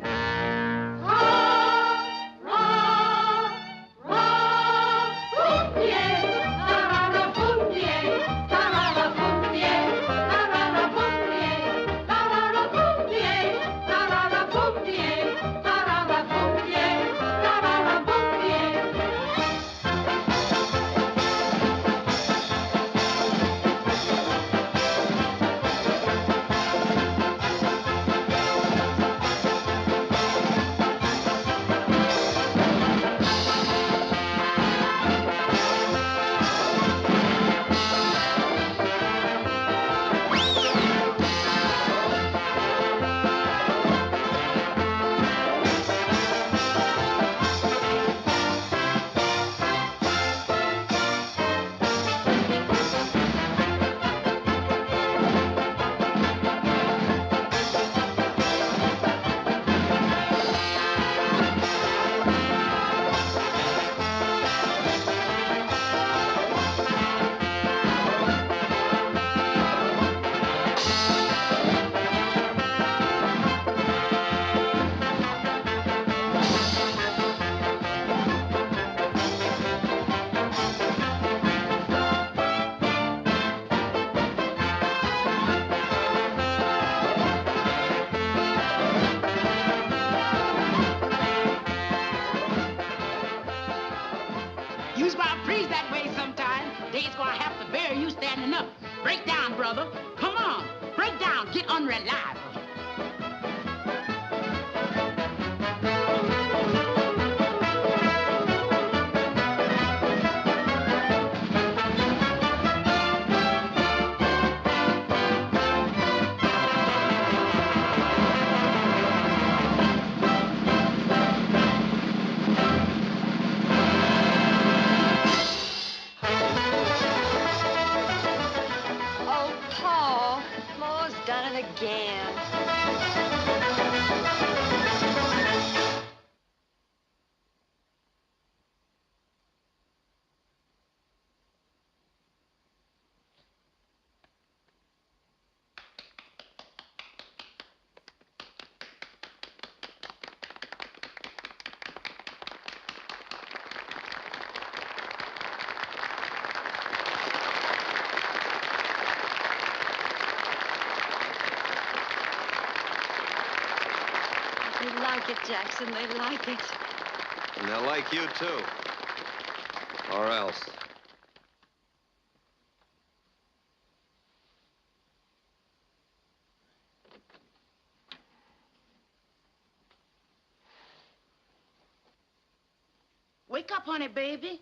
You's gonna freeze that way sometime. They's gonna have to bury you standing up. Break down, brother. Come on. Break down. Get unreliable. Oh, Paul, Mo's done it again. They like it, Jackson. They like it. And they'll like you, too. Or else. Wake up, honey, baby.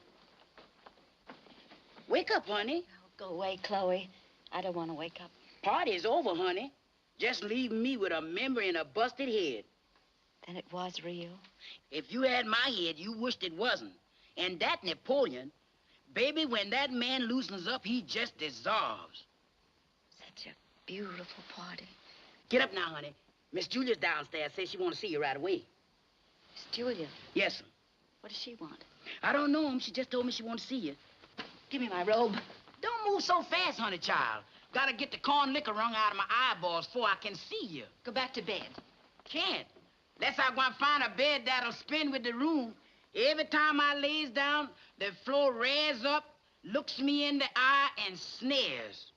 Wake up, honey. Go away, Chloe. I don't want to wake up. Party's over, honey. Just leaving me with a memory and a busted head. Then it was real. If you had my head, you wished it wasn't. And that Napoleon, baby, when that man loosens up, he just dissolves. Such a beautiful party. Get up now, honey. Miss Julia's downstairs. Says she wants to see you right away. Miss Julia. Yes, sir. What does she want? I don't know him. She just told me she wants to see you. Give me my robe. Don't move so fast, honey child. Gotta get the corn liquor wrung out of my eyeballs before I can see you. Go back to bed. Can't. Unless I'm gonna find a bed that'll spin with the room. Every time I lays down, the floor rears up, looks me in the eye, and snares.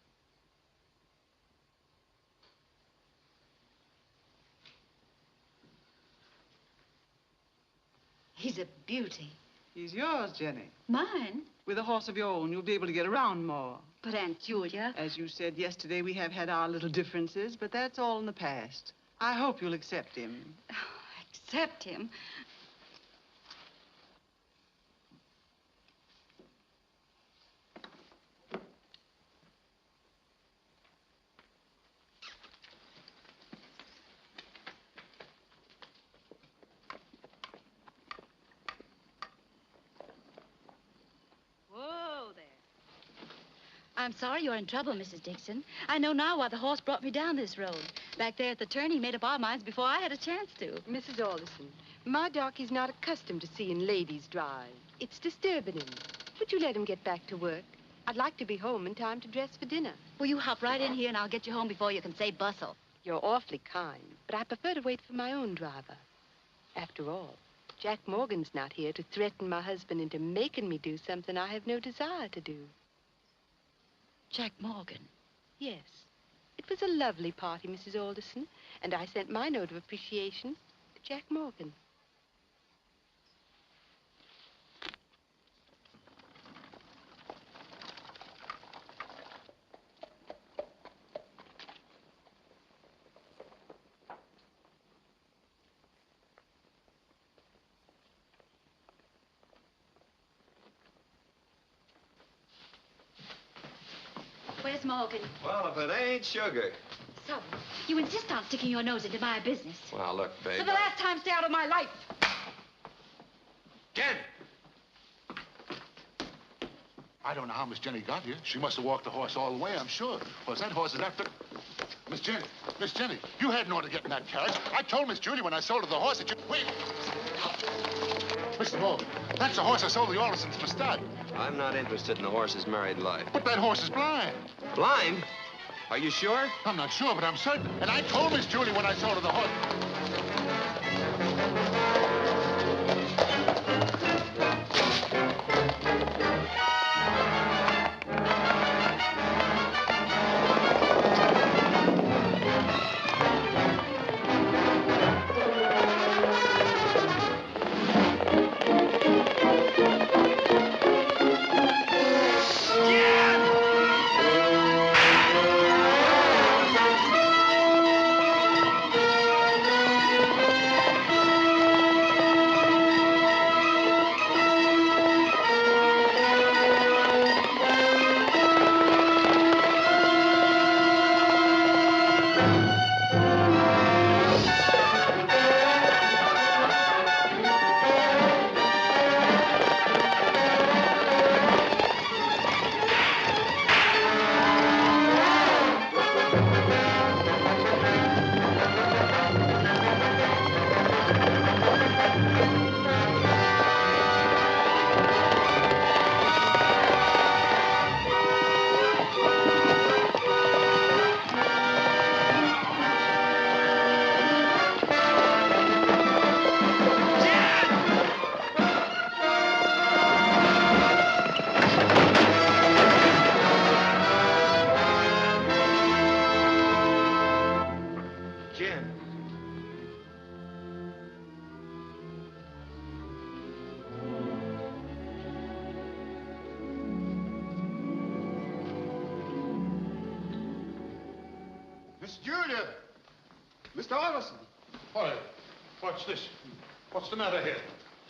He's a beauty. He's yours, Jenny. Mine? With a horse of your own, you'll be able to get around more. But Aunt Julia... As you said yesterday, we have had our little differences, but that's all in the past. I hope you'll accept him. Accept him? I'm sorry you're in trouble, Mrs. Dixon. I know now why the horse brought me down this road. Back there at the turn, he made up our minds before I had a chance to. Mrs. Alderson, my darky's not accustomed to seeing ladies drive. It's disturbing him. Would you let him get back to work? I'd like to be home in time to dress for dinner. Well, you hop right in here and I'll get you home before you can say bustle. You're awfully kind, but I prefer to wait for my own driver. After all, Jack Morgan's not here to threaten my husband into making me do something I have no desire to do. Jack Morgan? Yes. It was a lovely party, Mrs. Alderson, and I sent my note of appreciation to Jack Morgan. Where's Morgan? Well, if it ain't sugar. So, you insist on sticking your nose into my business. Well, look, babe. For the last time, stay out of my life. Jen! I don't know how Miss Jenny got here. She must have walked the horse all the way, I'm sure. Because that horse is after... Miss Jenny, you hadn't ought to get in that carriage. I told Miss Julie when I sold her the horse that you... Wait! Mr. Morgan, that's the horse I sold the Aldersons for stud. I'm not interested in the horse's married life. But that horse is blind. Blind? Are you sure? I'm not sure, but I'm certain. And I told Miss Julie when I sold her the horse. Miss Julia! Mr. Alderson! Why, what's this? What's the matter here?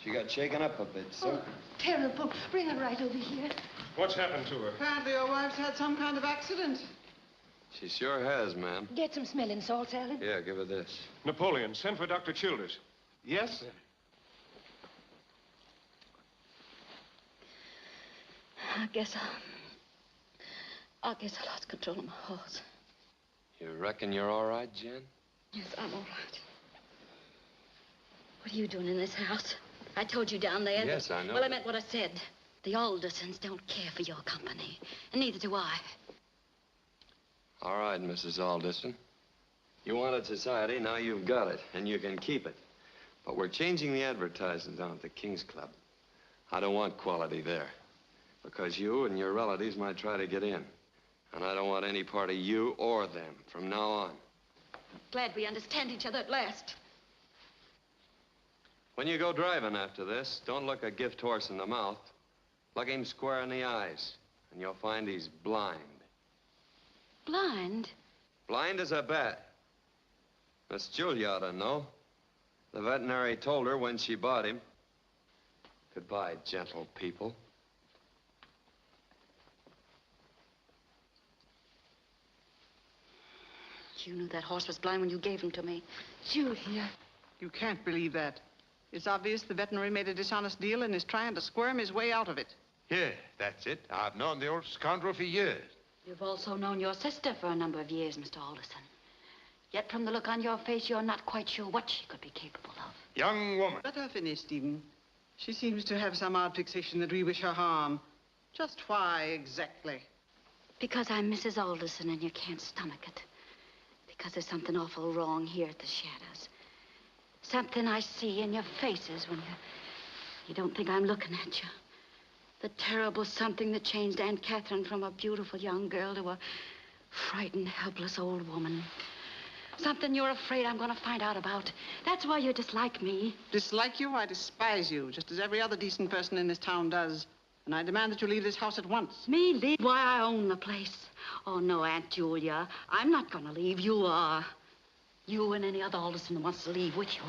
She got shaken up a bit, sir. Oh, terrible. Bring her right over here. What's happened to her? Apparently your wife's had some kind of accident. She sure has, ma'am. Get some smelling salt, salad. Yeah, give her this. Napoleon, send for Dr. Childers. Yes, sir. I guess I lost control of my horse. You reckon you're all right, Jen? Yes, I'm all right. What are you doing in this house? I told you down there. Yes, I know. Well, I meant what I said. The Aldersons don't care for your company, and neither do I. All right, Mrs. Alderson. You wanted society, now you've got it, and you can keep it. But we're changing the advertising down at the King's Club. I don't want quality there, because you and your relatives might try to get in. And I don't want any part of you or them from now on. Glad we understand each other at last. When you go driving after this, don't look a gift horse in the mouth. Look him square in the eyes, and you'll find he's blind. Blind? Blind as a bat. Miss Julia ought to know. The veterinary told her when she bought him. Goodbye, gentle people. You knew that horse was blind when you gave him to me. Julia. You can't believe that. It's obvious the veterinary made a dishonest deal and is trying to squirm his way out of it. Yeah, that's it. I've known the old scoundrel for years. You've also known your sister for a number of years, Mr. Alderson. Yet from the look on your face, you're not quite sure what she could be capable of. Young woman. Let her finish, Stephen. She seems to have some odd fixation that we wish her harm. Just why, exactly? Because I'm Mrs. Alderson and you can't stomach it. Because there's something awful wrong here at the Shadows. Something I see in your faces when you don't think I'm looking at you. The terrible something that changed Aunt Catherine from a beautiful young girl to a frightened, helpless old woman. Something you're afraid I'm going to find out about. That's why you dislike me. Dislike you? I despise you, just as every other decent person in this town does. And I demand that you leave this house at once. Me leave? Why, I own the place. Oh, no, Aunt Julia. I'm not going to leave. You are. You and any other Alderson who wants to leave with you.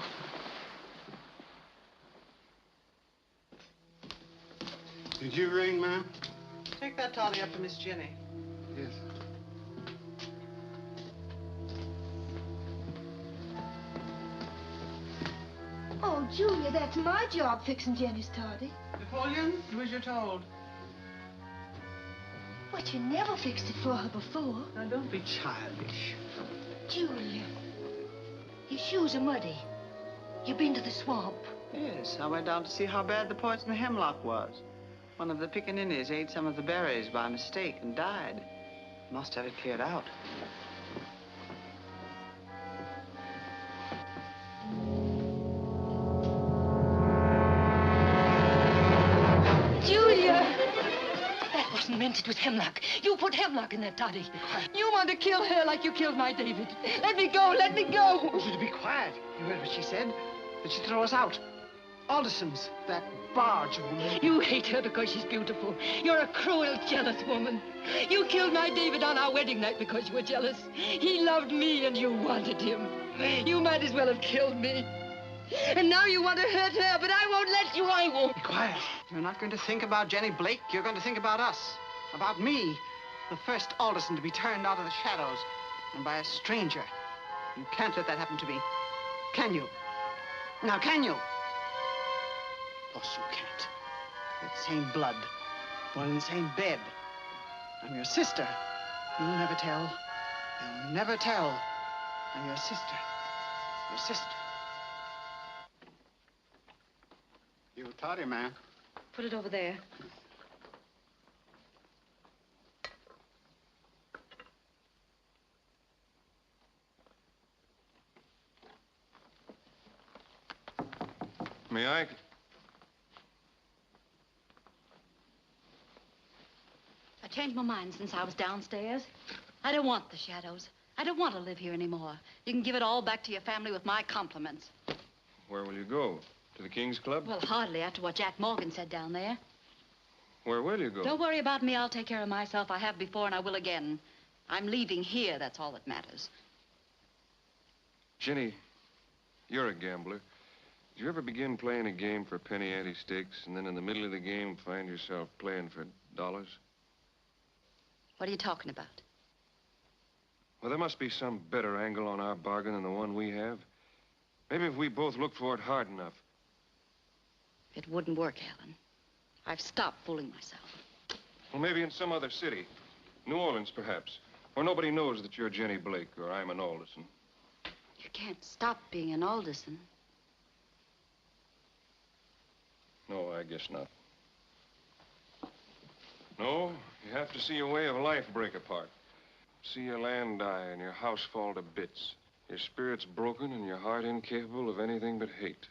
Did you ring, ma'am? Take that toddy up to Miss Jenny. Yes. Oh, Julia, that's my job, fixing Jenny's toddy. Napoleon, do as you're told. But you never fixed it for her before. Now, don't be childish. Julia, your shoes are muddy. You've been to the swamp. Yes, I went down to see how bad the poison hemlock was. One of the pickaninnies ate some of the berries by mistake and died. Must have it cleared out. Julia! That wasn't mint, it was hemlock. You put hemlock in that toddy. You want to kill her like you killed my David. Let me go, let me go. You to be quiet. You heard what she said? That she'd throw us out. Alderson's, that barge woman. You hate her because she's beautiful. You're a cruel, jealous woman. You killed my David on our wedding night because you were jealous. He loved me and you wanted him. You might as well have killed me. And now you want to hurt her, but I won't let you, I won't. Be quiet. You're not going to think about Jenny Blake. You're going to think about us. About me. The first Alderson to be turned out of the Shadows. And by a stranger. You can't let that happen to me. Can you? Now, can you? Of course you can't. We're the same blood. Born in the same bed. I'm your sister. You'll never tell. You'll never tell. I'm your sister. Your sister. You toddy, ma'am. Put it over there. May I? I changed my mind since I was downstairs. I don't want the Shadows. I don't want to live here anymore. You can give it all back to your family with my compliments. Where will you go? To the King's Club? Well, hardly after what Jack Morgan said down there. Where will you go? Don't worry about me. I'll take care of myself. I have before and I will again. I'm leaving here. That's all that matters. Jenny, you're a gambler. Did you ever begin playing a game for penny ante stakes and then in the middle of the game find yourself playing for dollars? What are you talking about? Well, there must be some better angle on our bargain than the one we have. Maybe if we both look for it hard enough. It wouldn't work, Helen. I've stopped fooling myself. Well, maybe in some other city. New Orleans, perhaps. Where nobody knows that you're Jenny Blake or I'm an Alderson. You can't stop being an Alderson. No, I guess not. No, you have to see your way of life break apart. See your land die and your house fall to bits. Your spirit's broken and your heart incapable of anything but hate.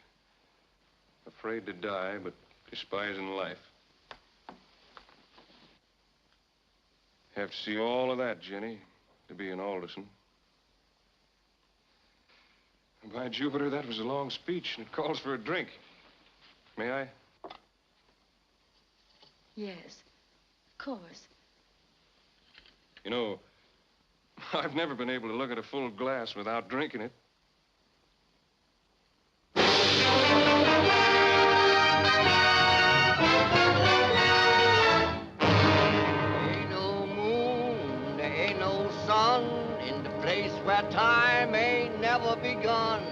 Afraid to die, but despising life. Have to see all of that, Jenny, to be an Alderson. And by Jupiter, that was a long speech, and it calls for a drink. May I? Yes, of course. You know, I've never been able to look at a full glass without drinking it. Ain't no moon, there ain't no sun in the place where time ain't never begun.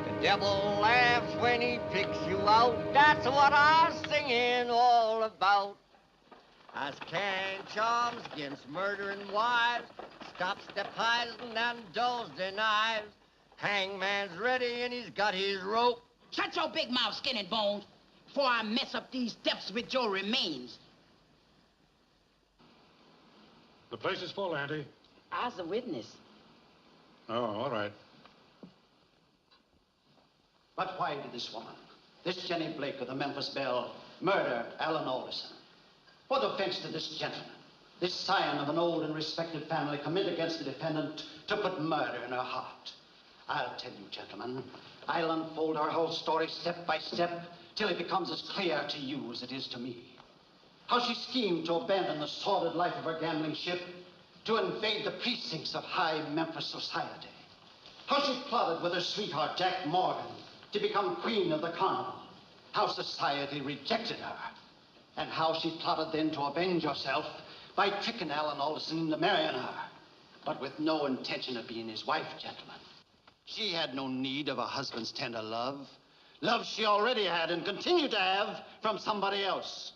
The devil laughs when he picks you out. That's what I'm singing all about. As carrying charms against murdering wives, stops the poison and dulls their knives. Hangman's ready and he's got his rope. Shut your big mouth, skin and bones, before I mess up these steps with your remains. The place is full, Auntie. I's a witness. Oh, all right. But why did this woman, this Jenny Blake of the Memphis Belle, murder Alan Alderson? What offense did this gentleman, this scion of an old and respected family, commit against the defendant to put murder in her heart? I'll tell you, gentlemen, I'll unfold her whole story step by step till it becomes as clear to you as it is to me. How she schemed to abandon the sordid life of her gambling ship to invade the precincts of high Memphis society. How she plotted with her sweetheart, Jack Morgan, to become queen of the carnival. How society rejected her. And how she plotted then to avenge herself by tricking Alan Alderson into marrying her, but with no intention of being his wife, gentlemen. She had no need of a husband's tender love. Love she already had and continued to have from somebody else.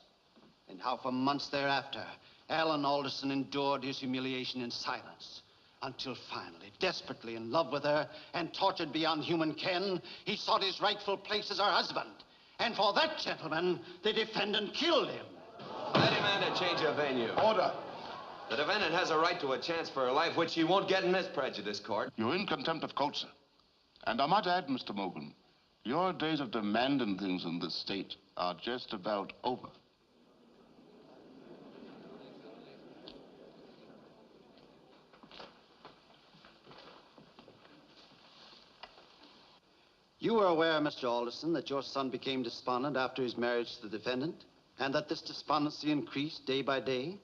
And how for months thereafter, Alan Alderson endured his humiliation in silence, until finally, desperately in love with her and tortured beyond human ken, he sought his rightful place as her husband. And for that, gentlemen, the defendant killed him. I demand a change of venue. Order. The defendant has a right to a chance for her life, which she won't get in this prejudice court. You're in contempt of court, sir. And I might add, Mr. Morgan, your days of demanding things in this state are just about over. You are aware, Mr. Alderson, that your son became despondent after his marriage to the defendant, and that this despondency increased day by day?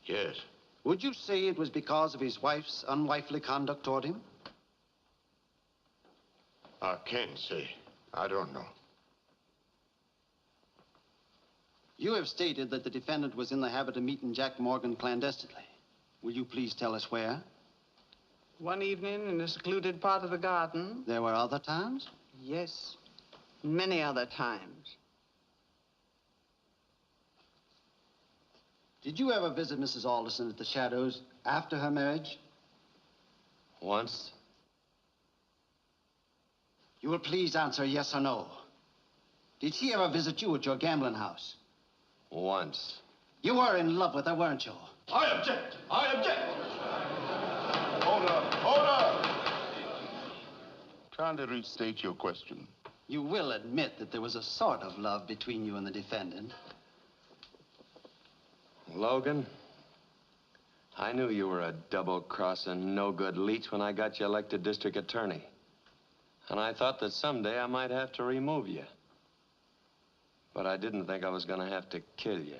Yes. Would you say it was because of his wife's unwifely conduct toward him? I can't say. I don't know. You have stated that the defendant was in the habit of meeting Jack Morgan clandestinely. Will you please tell us where? One evening in a secluded part of the garden. There were other times? Yes, many other times. Did you ever visit Mrs. Alderson at the Shadows after her marriage? Once. You will please answer yes or no. Did she ever visit you at your gambling house? Once. You were in love with her, weren't you? I object. I object. Order. Order. Kindly restate your question. You will admit that there was a sort of love between you and the defendant. Logan, I knew you were a double-crossing, no-good leech when I got you elected district attorney. And I thought that someday I might have to remove you. But I didn't think I was going to have to kill you.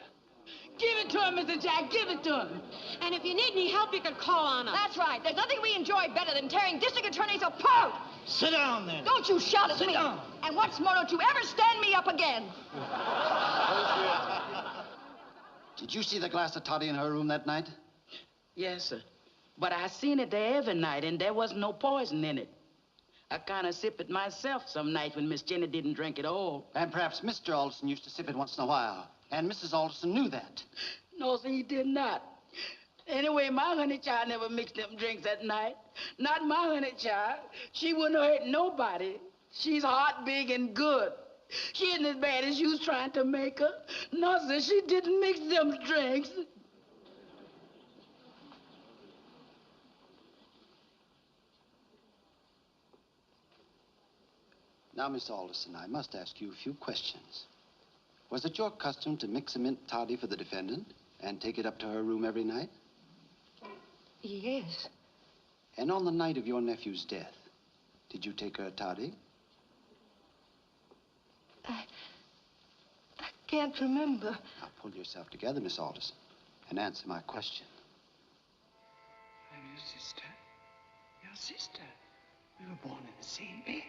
Give it to him, Mr. Jack. Give it to him. And if you need any help, you can call on us. That's right. There's nothing we enjoy better than tearing district attorneys apart. Sit down, then. Don't you shout at me. Down. And what's more, don't you ever stand me up again. Did you see the glass of toddy in her room that night? Yes, sir. But I seen it there every night, and there wasn't no poison in it. I kind of sip it myself some nights when Miss Jenny didn't drink it all. And perhaps Mr. Alderson used to sip it once in a while. And Mrs. Alderson knew that. No, sir, he did not. Anyway, my honey child never mixed them drinks at night. Not my honey child. She wouldn't hurt nobody. She's heart big and good. She isn't as bad as you was trying to make her. No, sir, she didn't mix them drinks. Now, Miss Alderson, I must ask you a few questions. Was it your custom to mix a mint toddy for the defendant and take it up to her room every night? Yes. And on the night of your nephew's death, did you take her a toddy? I can't remember. Now, pull yourself together, Miss Alderson, and answer my question. I'm your sister. Your sister. We were born in the same bed.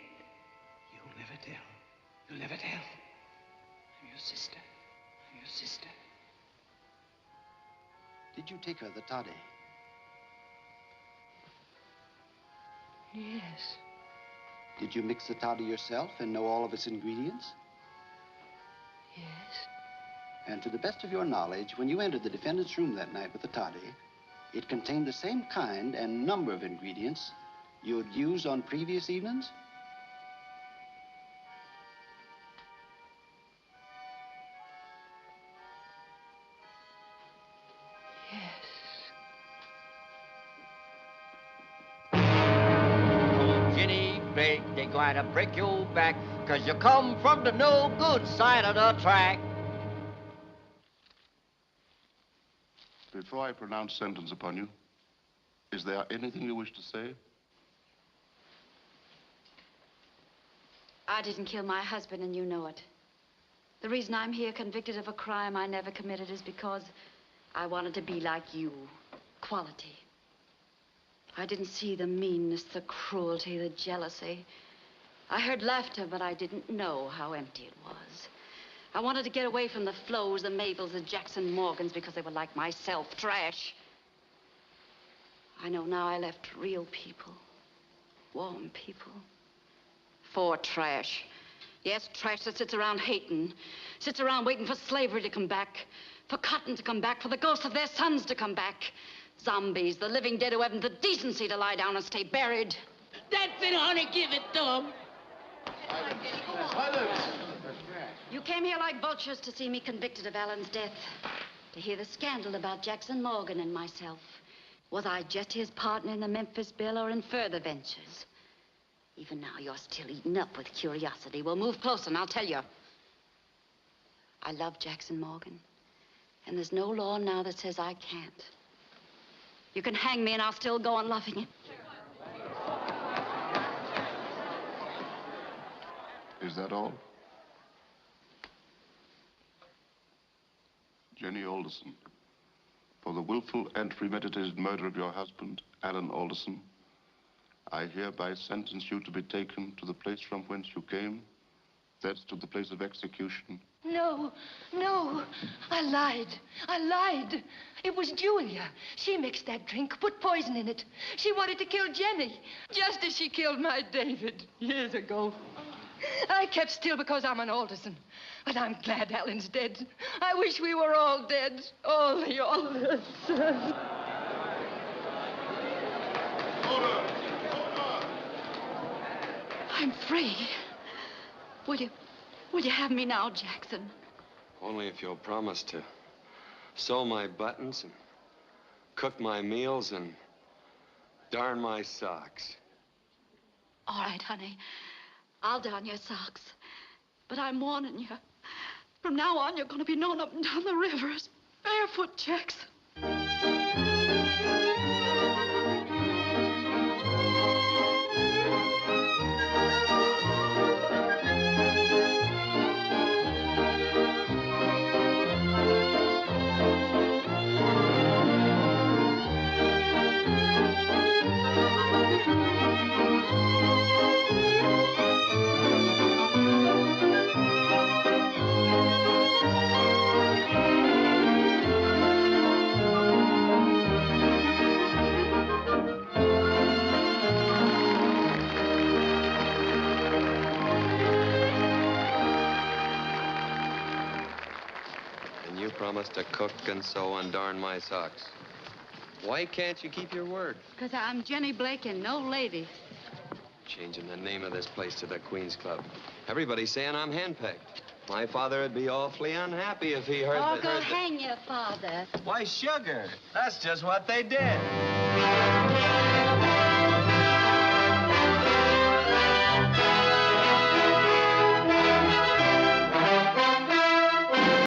You'll never tell. You'll never tell. I'm your sister. I'm your sister. Did you take her the toddy? Yes. Did you mix the toddy yourself and know all of its ingredients? Yes. And to the best of your knowledge, when you entered the defendant's room that night with the toddy, it contained the same kind and number of ingredients you had used on previous evenings? Jenny Blake, they're going to break your back, 'cause you come from the no good side of the track. Before I pronounce sentence upon you, is there anything you wish to say? I didn't kill my husband, and you know it. The reason I'm here convicted of a crime I never committed is because I wanted to be like you. Quality. I didn't see the meanness, the cruelty, the jealousy. I heard laughter, but I didn't know how empty it was. I wanted to get away from the Flows, the Mabels, the Jackson Morgans, because they were like myself, trash. I know now I left real people, warm people, for trash. Yes, trash that sits around hating, sits around waiting for slavery to come back, for cotton to come back, for the ghosts of their sons to come back. Zombies, the living dead who haven't the decency to lie down and stay buried. That's it, honey. Give it to him. You came here like vultures to see me convicted of Alan's death, to hear the scandal about Jackson Morgan and myself. Was I just his partner in the Memphis Bill or in further ventures? Even now, you're still eaten up with curiosity. Well, move closer and I'll tell you. I love Jackson Morgan, and there's no law now that says I can't. You can hang me and I'll still go on loving him. Is that all? Jenny Alderson, for the willful and premeditated murder of your husband, Alan Alderson, I hereby sentence you to be taken to the place from whence you came, thence to the place of execution. No, no. I lied. It was Julia. She mixed that drink, put poison in it. She wanted to kill Jenny, just as she killed my David years ago. I kept still because I'm an Alderson. But I'm glad Alan's dead. I wish we were all dead. All the Aldersons. I'm free. Will you have me now, Jackson? Only if you'll promise to sew my buttons and cook my meals and darn my socks. All right, honey. I'll darn your socks. But I'm warning you. From now on, you're going to be known up and down the river as Barefoot Jackson. Promise to cook and sew and darn my socks. Why can't you keep your word? Because I'm Jenny Blake and no lady. Changing the name of this place to the Queen's Club. Everybody's saying I'm handpicked. My father would be awfully unhappy if he heard Oh, go hang your father. Why, sugar. That's just what they did.